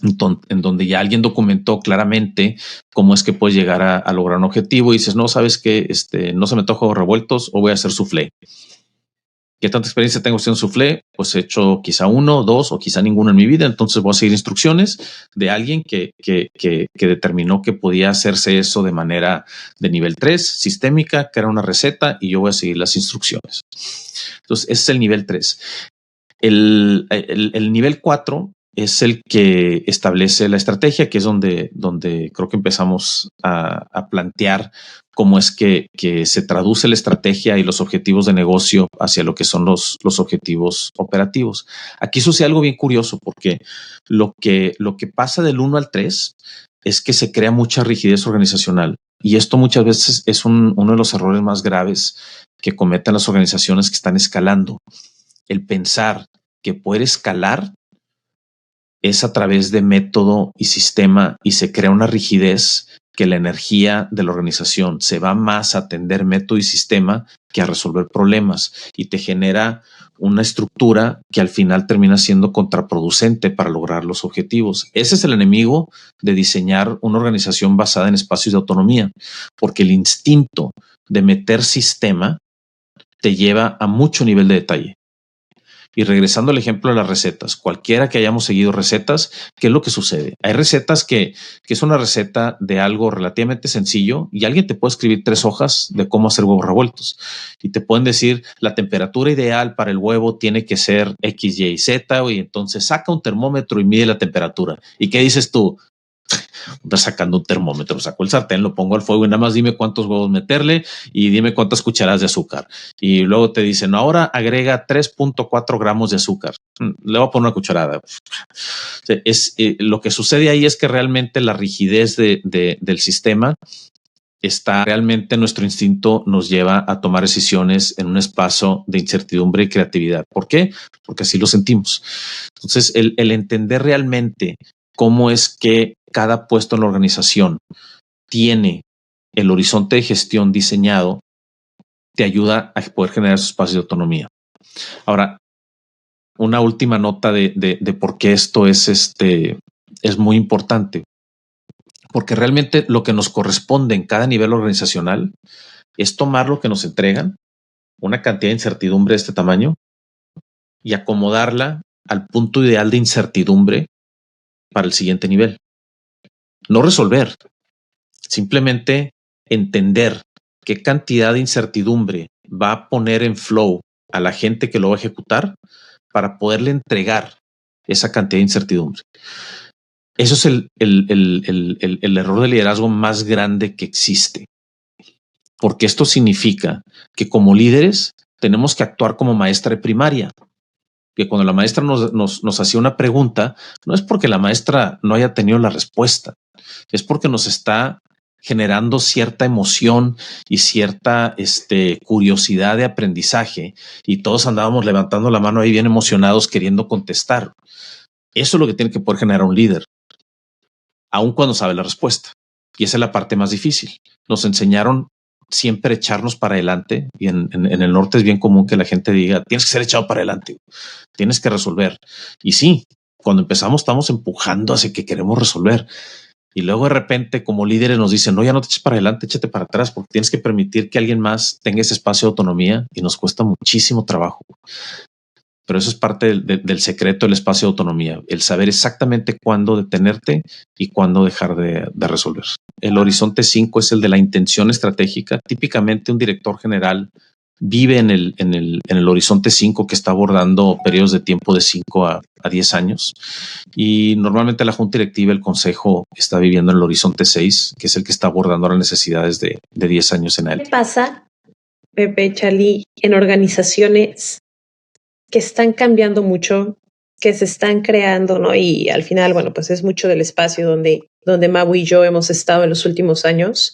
en donde ya alguien documentó claramente cómo es que puedes llegar a lograr un objetivo, y dices, no, sabes que no se me antoja revueltos, o voy a hacer soufflé. ¿Qué tanta experiencia tengo haciendo soufflé? Pues he hecho quizá 1, 2 o quizá ninguno en mi vida. Entonces voy a seguir instrucciones de alguien que determinó que podía hacerse eso de manera de nivel 3, sistémica, que era una receta, y yo voy a seguir las instrucciones. Entonces ese es el nivel 3. El nivel 4 es el que establece la estrategia, que es donde creo que empezamos a plantear cómo es que se traduce la estrategia y los objetivos de negocio hacia lo que son los objetivos operativos. Aquí sucede algo bien curioso, porque lo que pasa del 1 al 3 es que se crea mucha rigidez organizacional, y esto muchas veces es uno de los errores más graves que cometen las organizaciones que están escalando. El pensar que poder escalar es a través de método y sistema, y se crea una rigidez que la energía de la organización se va más a atender método y sistema que a resolver problemas, y te genera una estructura que al final termina siendo contraproducente para lograr los objetivos. Ese es el enemigo de diseñar una organización basada en espacios de autonomía, porque el instinto de meter sistema te lleva a mucho nivel de detalle. Y regresando al ejemplo de las recetas, cualquiera que hayamos seguido recetas, ¿qué es lo que sucede? Hay recetas que es una receta de algo relativamente sencillo, y alguien te puede escribir 3 hojas de cómo hacer huevos revueltos, y te pueden decir la temperatura ideal para el huevo tiene que ser X, Y, Z, y entonces saca un termómetro y mide la temperatura. ¿Y qué dices tú? Sacando un termómetro, saco el sartén, lo pongo al fuego y nada más dime cuántos huevos meterle y dime cuántas cucharadas de azúcar. Y luego te dicen, ahora agrega 3.4 gramos de azúcar. Le voy a poner una cucharada. Lo que sucede ahí es que realmente la rigidez del sistema está realmente, nuestro instinto nos lleva a tomar decisiones en un espacio de incertidumbre y creatividad. ¿Por qué? Porque así lo sentimos. Entonces, el entender realmente cómo es que cada puesto en la organización tiene el horizonte de gestión diseñado, te ayuda a poder generar esos espacios de autonomía. Ahora, una última nota de por qué esto es muy importante. porque realmente lo que nos corresponde en cada nivel organizacional es tomar lo que nos entregan, una cantidad de incertidumbre de este tamaño, y acomodarla al punto ideal de incertidumbre para el siguiente nivel. No resolver, simplemente entender qué cantidad de incertidumbre va a poner en flow a la gente que lo va a ejecutar para poderle entregar esa cantidad de incertidumbre. Eso es el error de liderazgo más grande que existe, porque esto significa que como líderes tenemos que actuar como maestra de primaria, que cuando la maestra nos hacía una pregunta, no es porque la maestra no haya tenido la respuesta, es porque nos está generando cierta emoción y cierta curiosidad de aprendizaje, y todos andábamos levantando la mano ahí bien emocionados queriendo contestar. Eso es lo que tiene que poder generar un líder, aun cuando sabe la respuesta. Y esa es la parte más difícil. Nos enseñaron siempre echarnos para adelante, y en el norte es bien común que la gente diga, tienes que ser echado para adelante, tienes que resolver. Y sí, cuando empezamos estamos empujando hacia que queremos resolver. Y luego de repente como líderes nos dicen, no, ya no te eches para adelante, échate para atrás, porque tienes que permitir que alguien más tenga ese espacio de autonomía, y nos cuesta muchísimo trabajo. Pero eso es parte del secreto del espacio de autonomía, el saber exactamente cuándo detenerte y cuándo dejar de resolver. El horizonte 5 es el de la intención estratégica. Típicamente un director general vive en el horizonte 5, que está abordando periodos de tiempo de 5 a 10 años. Y normalmente la junta directiva, el consejo, está viviendo en el horizonte 6, que es el que está abordando las necesidades de 10 años en adelante. ¿Qué pasa, Pepe, Charlie, en organizaciones que están cambiando mucho, que se están creando, ¿no? Y al final, bueno, pues es mucho del espacio donde Mabu y yo hemos estado en los últimos años,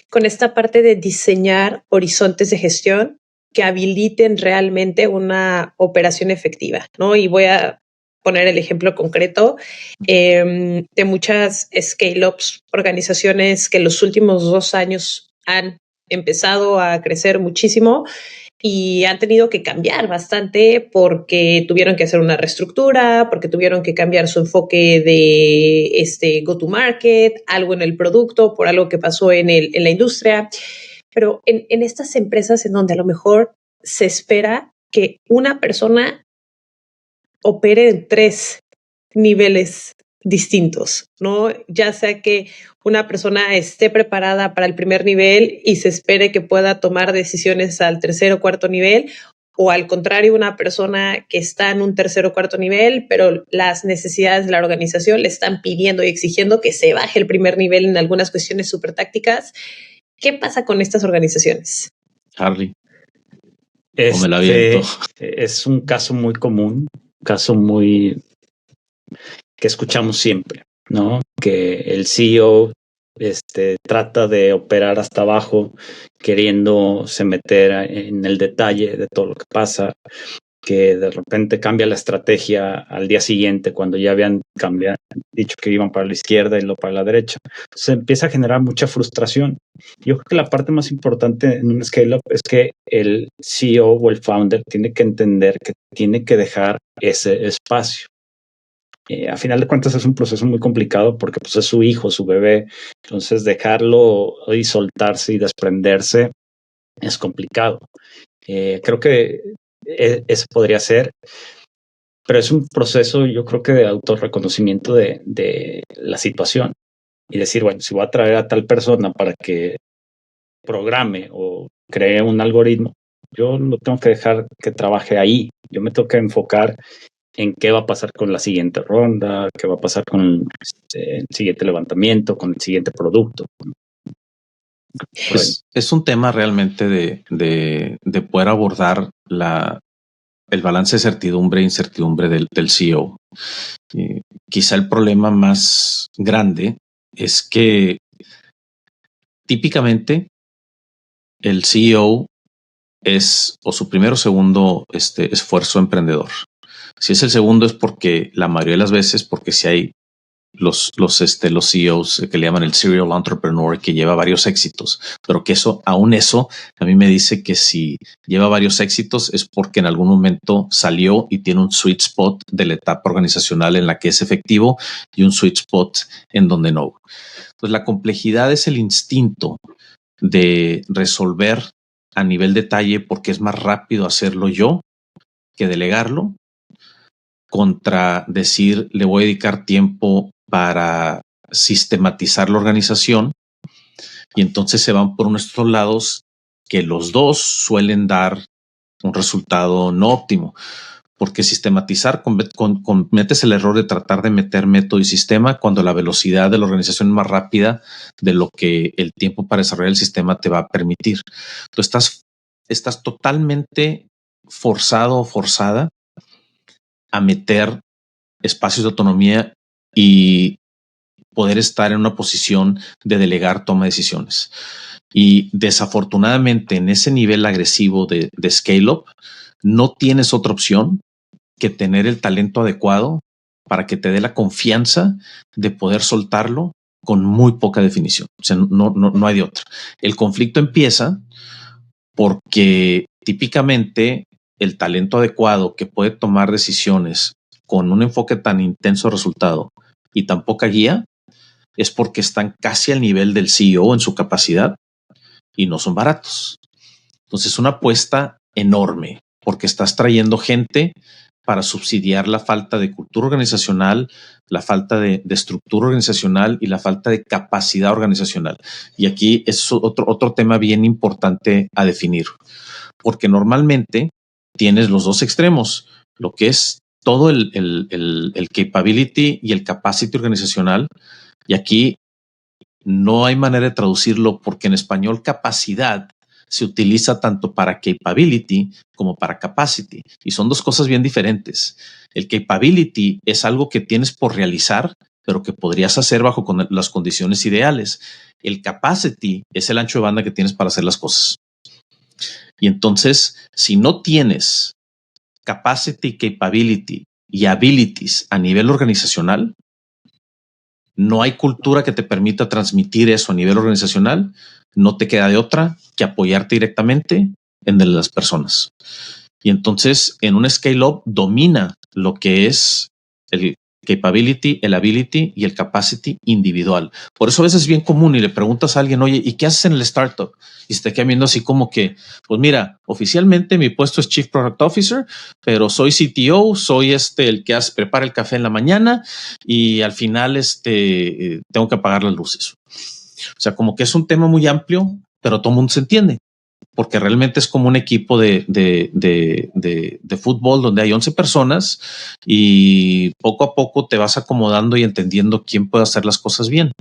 con esta parte de diseñar horizontes de gestión que habiliten realmente una operación efectiva, ¿no? Y voy a poner el ejemplo concreto de muchas scale-ups, organizaciones que en los últimos 2 años han empezado a crecer muchísimo y han tenido que cambiar bastante porque tuvieron que hacer una reestructura, porque tuvieron que cambiar su enfoque de go-to-market, algo en el producto, por algo que pasó en la industria. Pero en estas empresas en donde a lo mejor se espera que una persona opere en 3 niveles distintos, ¿no? Ya sea que una persona esté preparada para el primer nivel y se espere que pueda tomar decisiones al tercer o cuarto nivel, o al contrario, una persona que está en un tercer o cuarto nivel, pero las necesidades de la organización le están pidiendo y exigiendo que se baje el primer nivel en algunas cuestiones súper tácticas. ¿Qué pasa con estas organizaciones? Harley, o me la aviento. Es un caso muy común, caso muy que escuchamos siempre, ¿no? Que el CEO trata de operar hasta abajo, queriéndose meter en el detalle de todo lo que pasa, que de repente cambia la estrategia al día siguiente cuando ya habían dicho que iban para la izquierda y luego para la derecha. Se empieza a generar mucha frustración. Yo creo que la parte más importante en un scale-up es que el CEO o el founder tiene que entender que tiene que dejar ese espacio. A final de cuentas es un proceso muy complicado porque pues, es su hijo, su bebé. Entonces dejarlo y soltarse y desprenderse es complicado. Creo que eso podría ser, pero es un proceso, yo creo que de autorreconocimiento de la situación y decir, bueno, si voy a traer a tal persona para que programe o cree un algoritmo, yo lo tengo que dejar que trabaje ahí. Yo me tengo que enfocar en qué va a pasar con la siguiente ronda, qué va a pasar con el siguiente levantamiento, con el siguiente producto. Es un tema realmente de poder abordar el balance de certidumbre e incertidumbre del CEO. Quizá el problema más grande es que típicamente el CEO es o su primero o segundo esfuerzo emprendedor. Si es el segundo es porque la mayoría de las veces, porque si hay los CEOs que le llaman el serial entrepreneur, que lleva varios éxitos, pero que eso a mí me dice que si lleva varios éxitos es porque en algún momento salió y tiene un sweet spot de la etapa organizacional en la que es efectivo y un sweet spot en donde no. Entonces la complejidad es el instinto de resolver a nivel detalle porque es más rápido hacerlo yo que delegarlo, contra decir le voy a dedicar tiempo para sistematizar la organización, y entonces se van por nuestros lados que los dos suelen dar un resultado no óptimo, porque sistematizar cometes el error de tratar de meter método y sistema cuando la velocidad de la organización es más rápida de lo que el tiempo para desarrollar el sistema te va a permitir. Tú estás totalmente forzado o forzada a meter espacios de autonomía y poder estar en una posición de delegar toma de decisiones. Y desafortunadamente en ese nivel agresivo de scale-up no tienes otra opción que tener el talento adecuado para que te dé la confianza de poder soltarlo con muy poca definición. O sea, no hay de otra. El conflicto empieza porque típicamente el talento adecuado que puede tomar decisiones con un enfoque tan intenso de resultado y tan poca guía es porque están casi al nivel del CEO en su capacidad y no son baratos. Entonces es una apuesta enorme porque estás trayendo gente para subsidiar la falta de cultura organizacional, la falta de estructura organizacional y la falta de capacidad organizacional. Y aquí es otro tema bien importante a definir, porque normalmente tienes los dos extremos, lo que es todo el capability y el capacity organizacional. Y aquí no hay manera de traducirlo porque en español capacidad se utiliza tanto para capability como para capacity y son dos cosas bien diferentes. El capability es algo que tienes por realizar, pero que podrías hacer bajo las condiciones ideales. El capacity es el ancho de banda que tienes para hacer las cosas. Y entonces, si no tienes capacity, capability y abilities a nivel organizacional, no hay cultura que te permita transmitir eso a nivel organizacional, no te queda de otra que apoyarte directamente en de las personas. Y entonces en un scale-up domina lo que es el capability, el ability y el capacity individual. Por eso a veces es bien común y le preguntas a alguien, oye, ¿y qué haces en el startup? Y se te queda viendo así como que, pues mira, oficialmente mi puesto es Chief Product Officer, pero soy CTO, soy el que prepara el café en la mañana y al final tengo que apagar las luces. O sea, como que es un tema muy amplio, pero todo el mundo se entiende, porque realmente es como un equipo de fútbol donde hay 11 personas y poco a poco te vas acomodando y entendiendo quién puede hacer las cosas bien.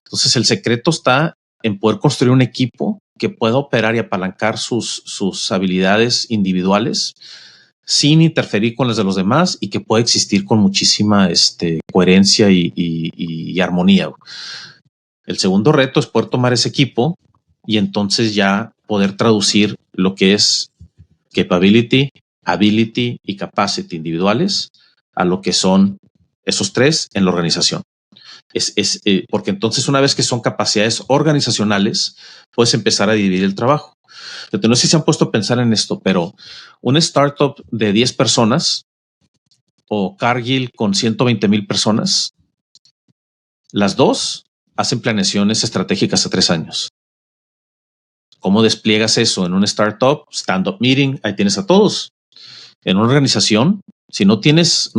Entonces el secreto está en poder construir un equipo que pueda operar y apalancar sus habilidades individuales sin interferir con las de los demás y que pueda existir con muchísima coherencia y armonía. El segundo reto es poder tomar ese equipo y entonces ya poder traducir lo que es capability, ability y capacity individuales a lo que son esos tres en la organización. Porque entonces una vez que son capacidades organizacionales, puedes empezar a dividir el trabajo. Entonces, no sé si se han puesto a pensar en esto, pero una startup de 10 personas o Cargill con 120,000 personas, las dos hacen planeaciones estratégicas a 3 años. ¿Cómo despliegas eso en una startup? Stand-up meeting, ahí tienes a todos. En una organización, si no tienes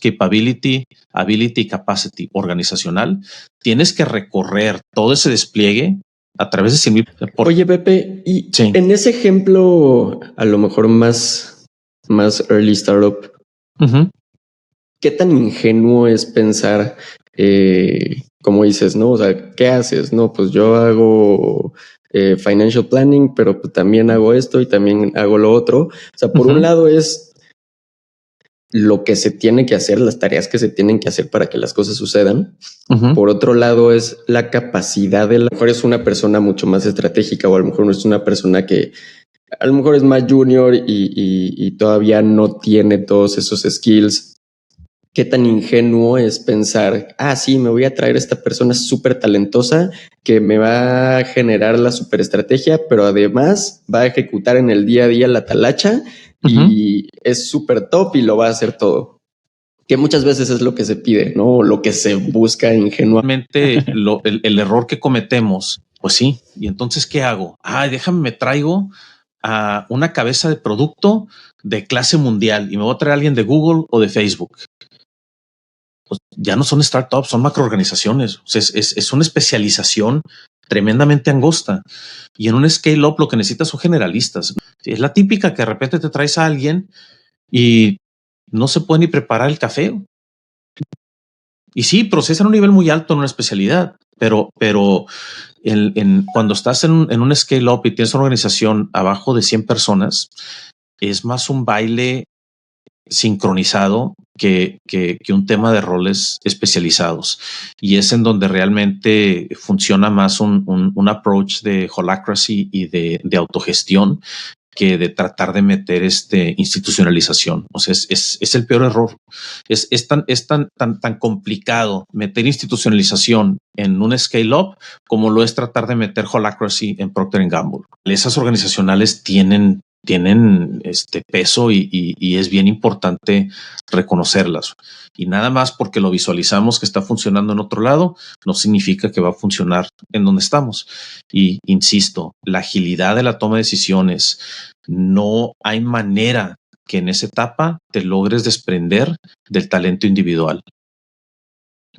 capability, ability y capacity organizacional, tienes que recorrer todo ese despliegue a través de 100,000. Oye, Pepe, y sí, en ese ejemplo, a lo mejor más early startup, ¿qué tan ingenuo es pensar, como dices, no? O sea, ¿qué haces? No, pues yo hago financial planning, pero pues también hago esto y también hago lo otro. O sea, por un lado es lo que se tiene que hacer, las tareas que se tienen que hacer para que las cosas sucedan. Por otro lado es la capacidad de, a lo mejor es una persona mucho más estratégica o a lo mejor no es una persona que a lo mejor es más junior y todavía no tiene todos esos skills ¿Qué tan ingenuo es pensar, sí, me voy a traer a esta persona súper talentosa que me va a generar la súper estrategia, pero además va a ejecutar en el día a día la talacha y es súper top y lo va a hacer todo? Que muchas veces es lo que se pide, ¿no? O lo que se busca ingenuamente. El error que cometemos, pues sí. Y entonces, ¿qué hago? Me traigo a una cabeza de producto de clase mundial y me voy a traer a alguien de Google o de Facebook. Pues ya no son startups, son macroorganizaciones. O sea, es una especialización tremendamente angosta. Y en un scale-up lo que necesitas son generalistas. Es la típica que de repente te traes a alguien y no se puede ni preparar el café. Y sí, procesan a un nivel muy alto en una especialidad, pero cuando estás en un scale-up y tienes una organización abajo de 100 personas, es más un baile sincronizado que un tema de roles especializados. Y es en donde realmente funciona más un approach de holacracy y de autogestión que de tratar de meter institucionalización. O sea, es el peor error. Es tan complicado meter institucionalización en un scale-up como lo es tratar de meter holacracy en Procter & Gamble. Esas organizacionales tienen peso y es bien importante reconocerlas. Y nada más porque lo visualizamos que está funcionando en otro lado, no significa que va a funcionar en donde estamos. Y insisto, la agilidad de la toma de decisiones, no hay manera que en esa etapa te logres desprender del talento individual.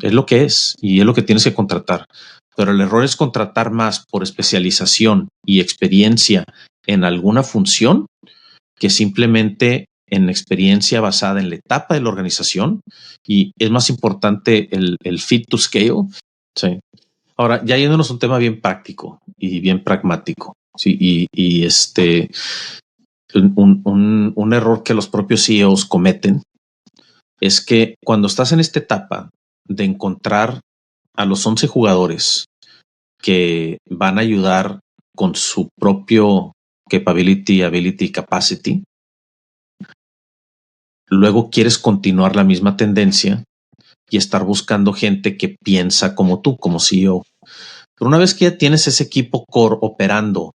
Es lo que es y es lo que tienes que contratar. Pero el error es contratar más por especialización y experiencia en alguna función que simplemente en experiencia basada en la etapa de la organización, y es más importante el fit to scale. Sí. Ahora, ya yéndonos a un tema bien práctico y bien pragmático. Sí, un error que los propios CEOs cometen es que cuando estás en esta etapa de encontrar a los 11 jugadores que van a ayudar con su propio capability, ability, capacity, luego quieres continuar la misma tendencia y estar buscando gente que piensa como tú, como CEO. Pero una vez que ya tienes ese equipo core operando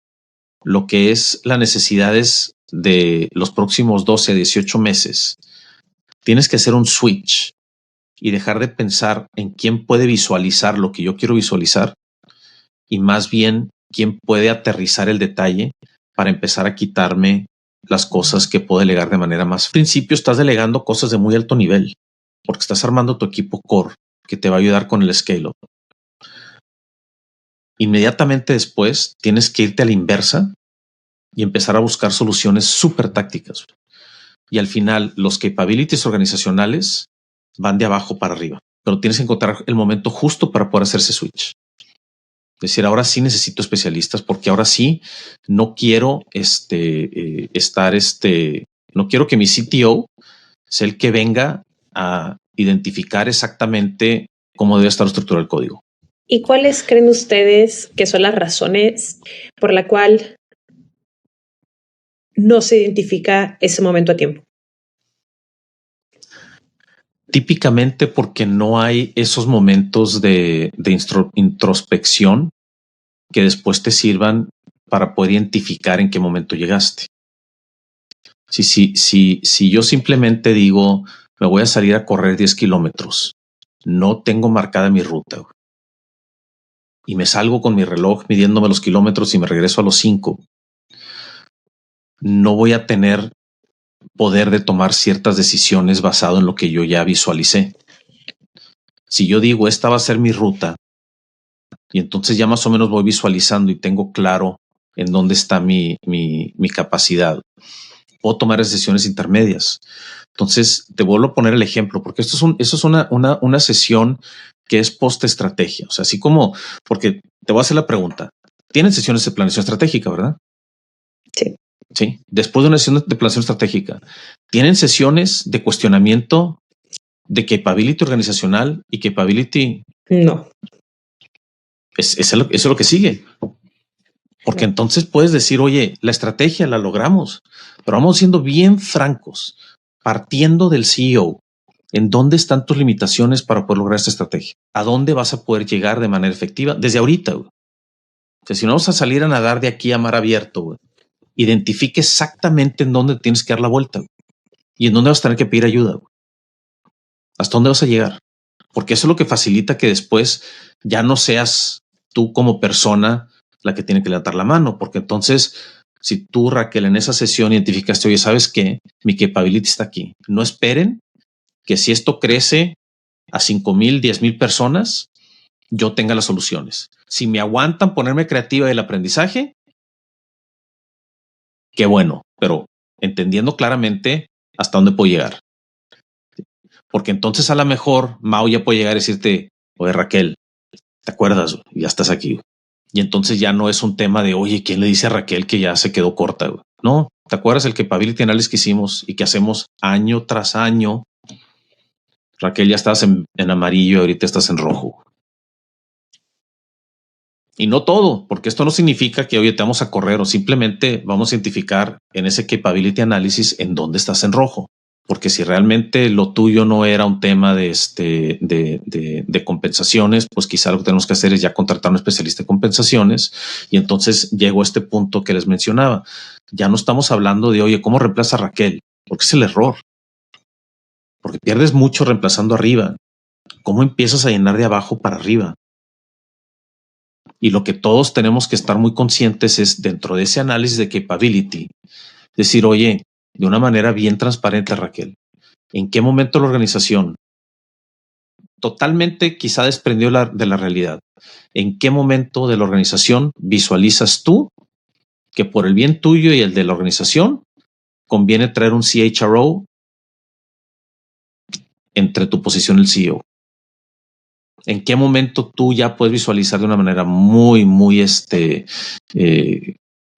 lo que es las necesidades de los próximos 12 a 18 meses, tienes que hacer un switch y dejar de pensar en quién puede visualizar lo que yo quiero visualizar y más bien quién puede aterrizar el detalle para empezar a quitarme las cosas que puedo delegar de manera más. Al principio estás delegando cosas de muy alto nivel porque estás armando tu equipo core que te va a ayudar con el scale-up. Inmediatamente después tienes que irte a la inversa y empezar a buscar soluciones súper tácticas. Y al final los capabilities organizacionales van de abajo para arriba, pero tienes que encontrar el momento justo para poder hacer ese switch. Es decir, ahora sí necesito especialistas porque ahora sí no quiero no quiero que mi CTO sea el que venga a identificar exactamente cómo debe estar estructurado el código. ¿Y cuáles creen ustedes que son las razones por la cual no se identifica ese momento a tiempo? Típicamente porque no hay esos momentos de introspección que después te sirvan para poder identificar en qué momento llegaste. Si yo simplemente digo, me voy a salir a correr 10 kilómetros, no tengo marcada mi ruta y me salgo con mi reloj midiéndome los kilómetros y me regreso a los 5, no voy a tener poder de tomar ciertas decisiones basado en lo que yo ya visualicé. Si yo digo, esta va a ser mi ruta, y entonces ya más o menos voy visualizando y tengo claro en dónde está mi capacidad, puedo tomar decisiones intermedias. Entonces te vuelvo a poner el ejemplo, porque eso es una sesión que es post estrategia. O sea, así como, porque te voy a hacer la pregunta, tienen sesiones de planeación estratégica, ¿verdad? Sí. Sí. Después de una sesión de planeación estratégica, tienen sesiones de cuestionamiento de capability organizacional y capability. No. Eso es lo que sigue. Porque entonces puedes decir, oye, la estrategia la logramos, pero vamos siendo bien francos, partiendo del CEO. ¿En dónde están tus limitaciones para poder lograr esta estrategia? ¿A dónde vas a poder llegar de manera efectiva? Desde ahorita, güey. O sea, si no vamos a salir a nadar de aquí a mar abierto, güey, identifique exactamente en dónde tienes que dar la vuelta, güey, y en dónde vas a tener que pedir ayuda, güey. ¿Hasta dónde vas a llegar? Porque eso es lo que facilita que después ya no seas tú como persona la que tiene que levantar la mano, porque entonces, si tú, Raquel, en esa sesión identificaste, oye, ¿sabes qué? Mi capability está aquí. No esperen que si esto crece a 5,000, 10,000 personas, yo tenga las soluciones. Si me aguantan ponerme creativa del aprendizaje, qué bueno, pero entendiendo claramente hasta dónde puedo llegar. Porque entonces a lo mejor Mau ya puede llegar a decirte, oye, Raquel, ¿te acuerdas? Ya estás aquí. Y entonces ya no es un tema de, oye, ¿quién le dice a Raquel que ya se quedó corta? No, ¿te acuerdas el capability analysis que hicimos y que hacemos año tras año? Raquel, ya estás en amarillo, ahorita estás en rojo. Y no todo, porque esto no significa que, oye, te vamos a correr o simplemente vamos a identificar en ese capability analysis en dónde estás en rojo. Porque si realmente lo tuyo no era un tema de compensaciones, pues quizá lo que tenemos que hacer es ya contratar a un especialista de compensaciones. Y entonces llegó a este punto que les mencionaba. Ya no estamos hablando de, oye, ¿cómo reemplaza a Raquel? Porque es el error. Porque pierdes mucho reemplazando arriba. ¿Cómo empiezas a llenar de abajo para arriba? Y lo que todos tenemos que estar muy conscientes es dentro de ese análisis de capability, decir, oye, de una manera bien transparente, Raquel, ¿en qué momento la organización totalmente quizá desprendió de la realidad? ¿En qué momento de la organización visualizas tú que por el bien tuyo y el de la organización conviene traer un CHRO entre tu posición y el CEO? ¿En qué momento tú ya puedes visualizar de una manera muy, muy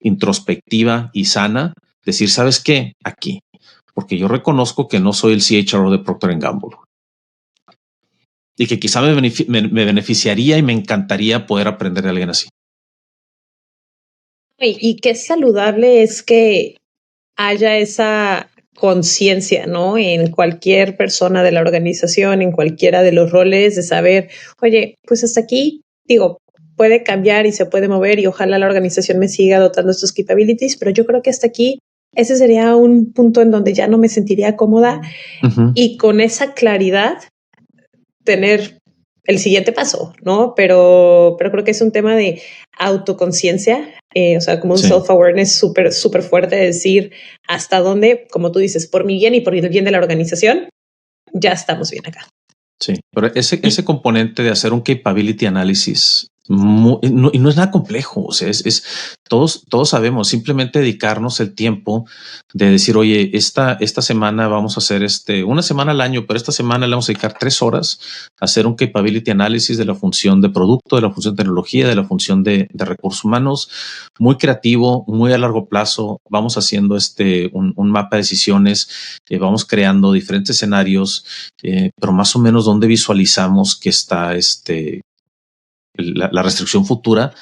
introspectiva y sana? Decir, ¿sabes qué? Aquí. Porque yo reconozco que no soy el CHRO de Procter & Gamble. Y que quizá me beneficiaría y me encantaría poder aprender de alguien así. Y qué saludable es que haya esa conciencia, ¿no? En cualquier persona de la organización, en cualquiera de los roles, de saber, oye, pues hasta aquí, digo, puede cambiar y se puede mover y ojalá la organización me siga dotando estos capabilities, pero yo creo que hasta aquí ese sería un punto en donde ya no me sentiría cómoda y con esa claridad tener el siguiente paso, ¿no? Pero creo que es un tema de autoconciencia, o sea, como un self-awareness súper, súper fuerte de decir hasta dónde, como tú dices, por mi bien y por el bien de la organización, ya estamos bien acá. Sí, pero ese componente de hacer un capability analysis y no es nada complejo. O sea, todos sabemos, simplemente dedicarnos el tiempo de decir, oye, esta semana vamos a hacer una semana al año, pero esta semana le vamos a dedicar 3 horas a hacer un capability analysis de la función de producto, de la función de tecnología, de la función de recursos humanos, muy creativo, muy a largo plazo. Vamos haciendo un mapa de decisiones, vamos creando diferentes escenarios, pero más o menos donde visualizamos que está la restricción futura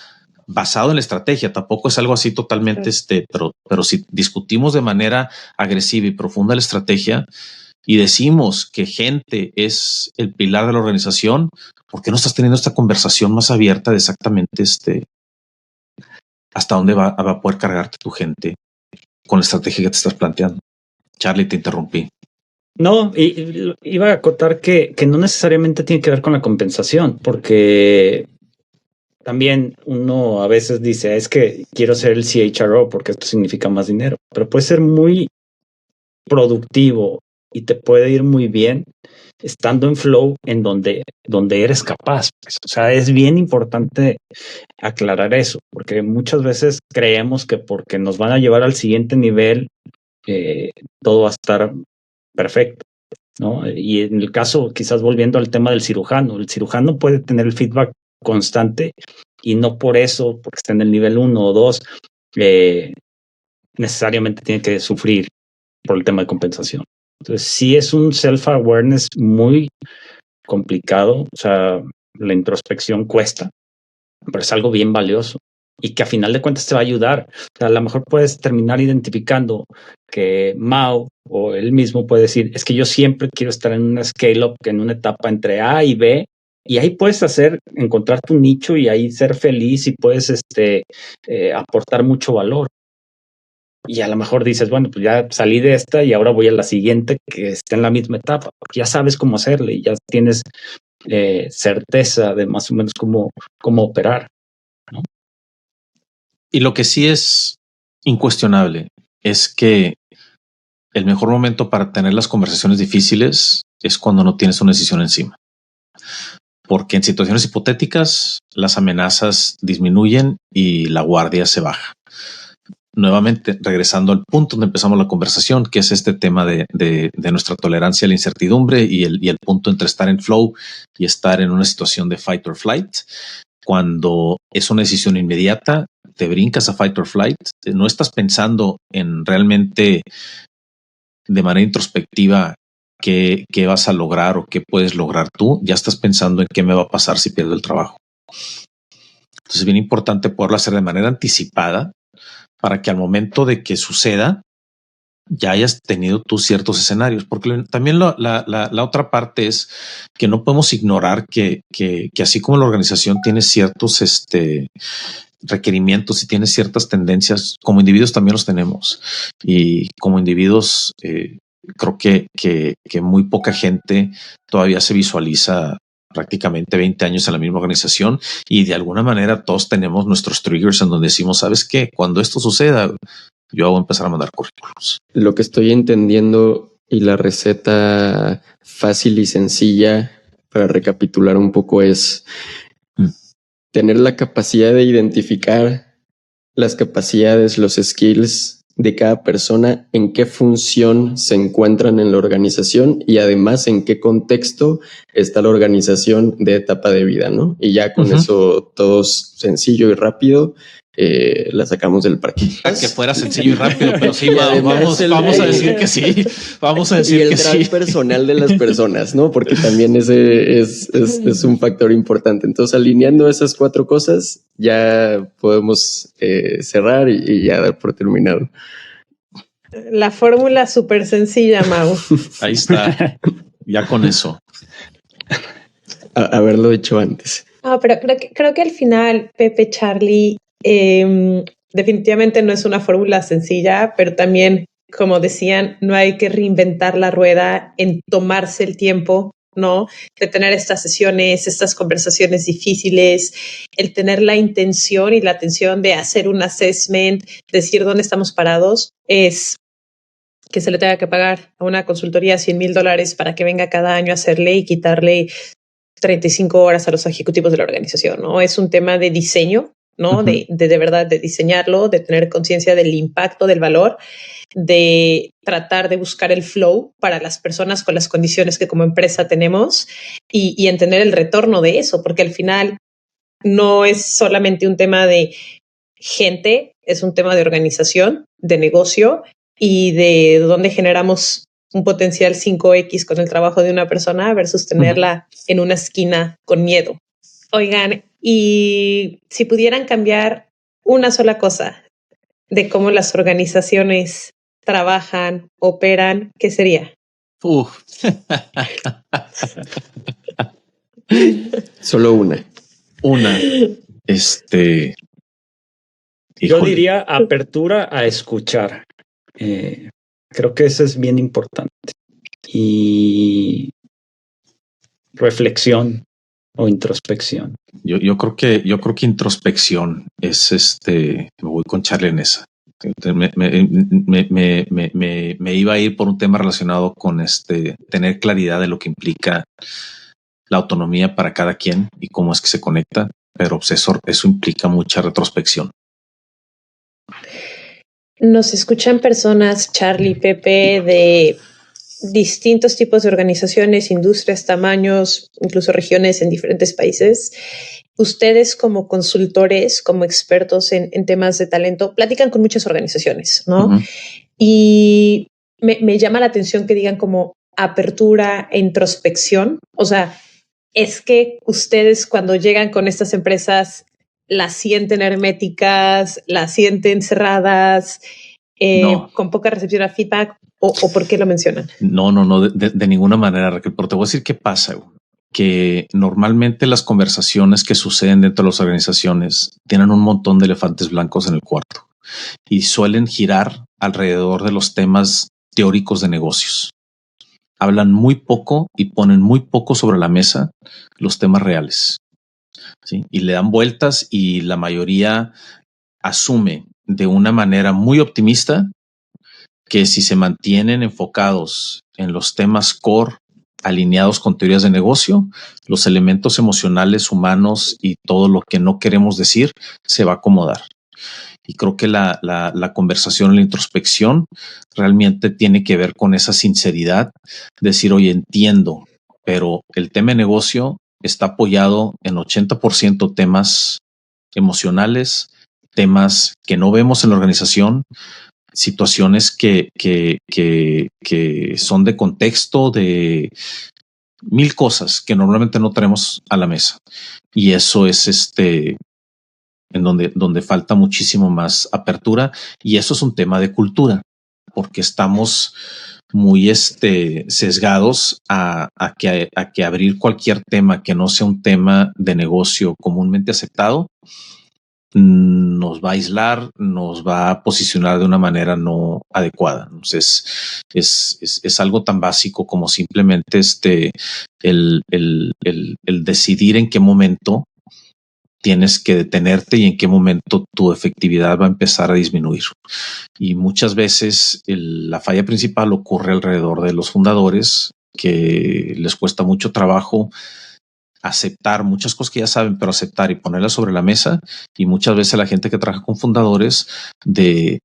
basado en la estrategia. Tampoco es algo así totalmente, pero si discutimos de manera agresiva y profunda la estrategia y decimos que gente es el pilar de la organización, ¿por qué no estás teniendo esta conversación más abierta de exactamente hasta dónde va a poder cargarte tu gente con la estrategia que te estás planteando? Charlie, te interrumpí. No, iba a acotar que no necesariamente tiene que ver con la compensación, porque también uno a veces dice, es que quiero ser el CHRO porque esto significa más dinero, pero puede ser muy productivo y te puede ir muy bien estando en flow en donde eres capaz. O sea, es bien importante aclarar eso, porque muchas veces creemos que porque nos van a llevar al siguiente nivel, todo va a estar perfecto, ¿no? Y en el caso, quizás volviendo al tema del cirujano, el cirujano puede tener el feedback constante y no por eso, porque está en el nivel 1 o 2, necesariamente tiene que sufrir por el tema de compensación. Entonces, sí es un self-awareness muy complicado, o sea, la introspección cuesta, pero es algo bien valioso. y que a final de cuentas te va a ayudar. O sea, a lo mejor puedes terminar identificando que Mao o él mismo puede decir, es que yo siempre quiero estar en una scale-up, en una etapa entre A y B, y ahí puedes encontrar tu nicho y ahí ser feliz y puedes aportar mucho valor. Y a lo mejor dices, bueno, pues ya salí de esta y ahora voy a la siguiente que esté en la misma etapa, porque ya sabes cómo hacerle y ya tienes certeza de más o menos cómo operar, ¿no? Y lo que sí es incuestionable es que el mejor momento para tener las conversaciones difíciles es cuando no tienes una decisión encima. Porque en situaciones hipotéticas las amenazas disminuyen y la guardia se baja. Nuevamente, regresando al punto donde empezamos la conversación, que es este tema de nuestra tolerancia a la incertidumbre y el punto entre estar en flow y estar en una situación de fight or flight. Cuando es una decisión inmediata, te brincas a fight or flight, no estás pensando en realmente de manera introspectiva qué vas a lograr o qué puedes lograr tú, ya estás pensando en qué me va a pasar si pierdo el trabajo. Entonces es bien importante poderlo hacer de manera anticipada para que al momento de que suceda ya hayas tenido tú ciertos escenarios, porque también la otra parte es que no podemos ignorar que así como la organización tiene ciertos requerimientos y tiene ciertas tendencias, como individuos también los tenemos, y como individuos creo que muy poca gente todavía se visualiza prácticamente 20 años en la misma organización y de alguna manera todos tenemos nuestros triggers en donde decimos, ¿sabes qué? Cuando esto suceda, yo voy a empezar a mandar currículos. Lo que estoy entendiendo y la receta fácil y sencilla para recapitular un poco es tener la capacidad de identificar las capacidades, los skills de cada persona, en qué función se encuentran en la organización y además en qué contexto está la organización de etapa de vida, ¿no? Y ya con eso todo sencillo y rápido, la sacamos del parque. Que fuera sencillo y rápido, pero sí, vamos a decir que sí. Vamos a decir que sí. Y el trato personal de las personas, ¿no? Porque también ese es un factor importante. Entonces, alineando esas 4 cosas, ya podemos cerrar y ya dar por terminado. La fórmula súper sencilla, Mau. Ahí está. Ya con eso. Haberlo hecho antes. No, pero creo que al final, Pepe, Charlie, definitivamente no es una fórmula sencilla, pero también, como decían, no hay que reinventar la rueda en tomarse el tiempo, ¿no? De tener estas sesiones, estas conversaciones difíciles, el tener la intención y la atención de hacer un assessment, decir dónde estamos parados, es que se le tenga que pagar a una consultoría $100,000 para que venga cada año a hacerle y quitarle 35 horas a los ejecutivos de la organización, ¿no? Es un tema de diseño, ¿no? Uh-huh. De verdad, de diseñarlo, de tener conciencia del impacto, del valor, de tratar de buscar el flow para las personas con las condiciones que como empresa tenemos y entender el retorno de eso, porque al final no es solamente un tema de gente, es un tema de organización, de negocio y de dónde generamos un potencial 5X con el trabajo de una persona versus tenerla en una esquina con miedo. Oigan, y si pudieran cambiar una sola cosa de cómo las organizaciones trabajan, operan, ¿qué sería? Solo una. Yo diría apertura a escuchar. Creo que eso es bien importante. Y reflexión o introspección. Yo creo que introspección es me voy con Charlie en esa. Me iba a ir por un tema relacionado con tener claridad de lo que implica la autonomía para cada quien y cómo es que se conecta, pero eso implica mucha retrospección. Nos escuchan personas, Charlie, Pepe, de distintos tipos de organizaciones, industrias, tamaños, incluso regiones en diferentes países. Ustedes como consultores, como expertos en temas de talento, platican con muchas organizaciones, ¿no? Uh-huh. Y me llama la atención que digan como apertura e introspección. O sea, es que ustedes cuando llegan con estas empresas las sienten herméticas, las sienten cerradas, con poca recepción a feedback, o por qué lo mencionan? No, de ninguna manera, Raquel, pero te voy a decir qué pasa, que normalmente las conversaciones que suceden dentro de las organizaciones tienen un montón de elefantes blancos en el cuarto y suelen girar alrededor de los temas teóricos de negocios. Hablan muy poco y ponen muy poco sobre la mesa los temas reales, ¿sí? Y le dan vueltas y la mayoría asume de una manera muy optimista que si se mantienen enfocados en los temas core alineados con teorías de negocio, los elementos emocionales, humanos y todo lo que no queremos decir se va a acomodar. Y creo que la conversación, la introspección realmente tiene que ver con esa sinceridad, decir, oye, entiendo, pero el tema de negocio está apoyado en 80% temas emocionales, temas que no vemos en la organización, situaciones que son de contexto, de mil cosas que normalmente no traemos a la mesa. Y eso es en donde falta muchísimo más apertura. Y eso es un tema de cultura, porque estamos muy sesgados a que abrir cualquier tema que no sea un tema de negocio comúnmente aceptado nos va a aislar, nos va a posicionar de una manera no adecuada. Entonces, es algo tan básico como simplemente el decidir en qué momento tienes que detenerte y en qué momento tu efectividad va a empezar a disminuir. Y muchas veces la falla principal ocurre alrededor de los fundadores, que les cuesta mucho trabajo aceptar muchas cosas que ya saben, pero aceptar y ponerlas sobre la mesa. Y muchas veces la gente que trabaja con fundadores de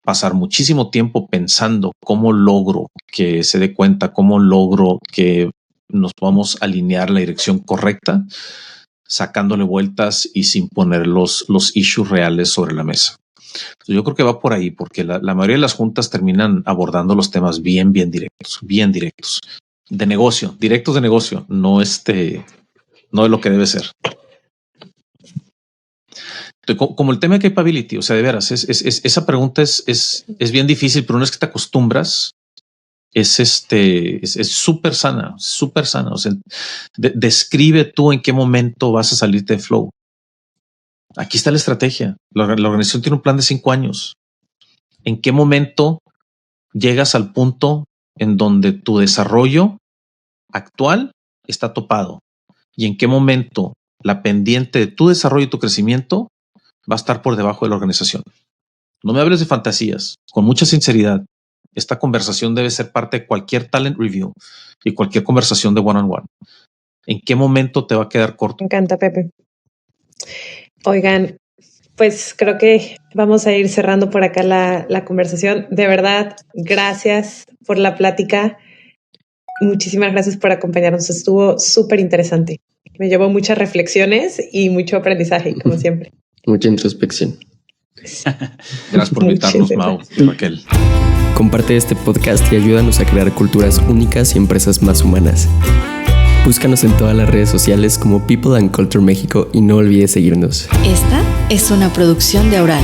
pasar muchísimo tiempo pensando cómo logro que se dé cuenta, cómo logro que nos podamos alinear la dirección correcta, sacándole vueltas y sin poner los issues reales sobre la mesa. Entonces yo creo que va por ahí, porque la mayoría de las juntas terminan abordando los temas bien directos. De negocio, directos de negocio, no de lo que debe ser. Como el tema de capability, o sea, de veras, esa pregunta es bien difícil, pero una vez que te acostumbras, es súper sana, súper sana. O sea, describe tú en qué momento vas a salirte de flow. Aquí está la estrategia. La organización tiene un plan de 5 años. ¿En qué momento llegas al punto en donde tu desarrollo actual está topado? ¿Y en qué momento la pendiente de tu desarrollo y tu crecimiento va a estar por debajo de la organización? No me hables de fantasías. Con mucha sinceridad, esta conversación debe ser parte de cualquier talent review y cualquier conversación de one-on-one. ¿En qué momento te va a quedar corto? Me encanta, Pepe. Oigan, pues creo que vamos a ir cerrando por acá la conversación. De verdad, gracias por la plática. Muchísimas gracias por acompañarnos. Estuvo súper interesante. Me llevó muchas reflexiones y mucho aprendizaje, como siempre. Mucha introspección. Gracias por invitarnos, Mau y Raquel. Comparte este podcast y ayúdanos a crear culturas únicas y empresas más humanas. Búscanos en todas las redes sociales como People and Culture México y no olvides seguirnos. Esta es una producción de Aural.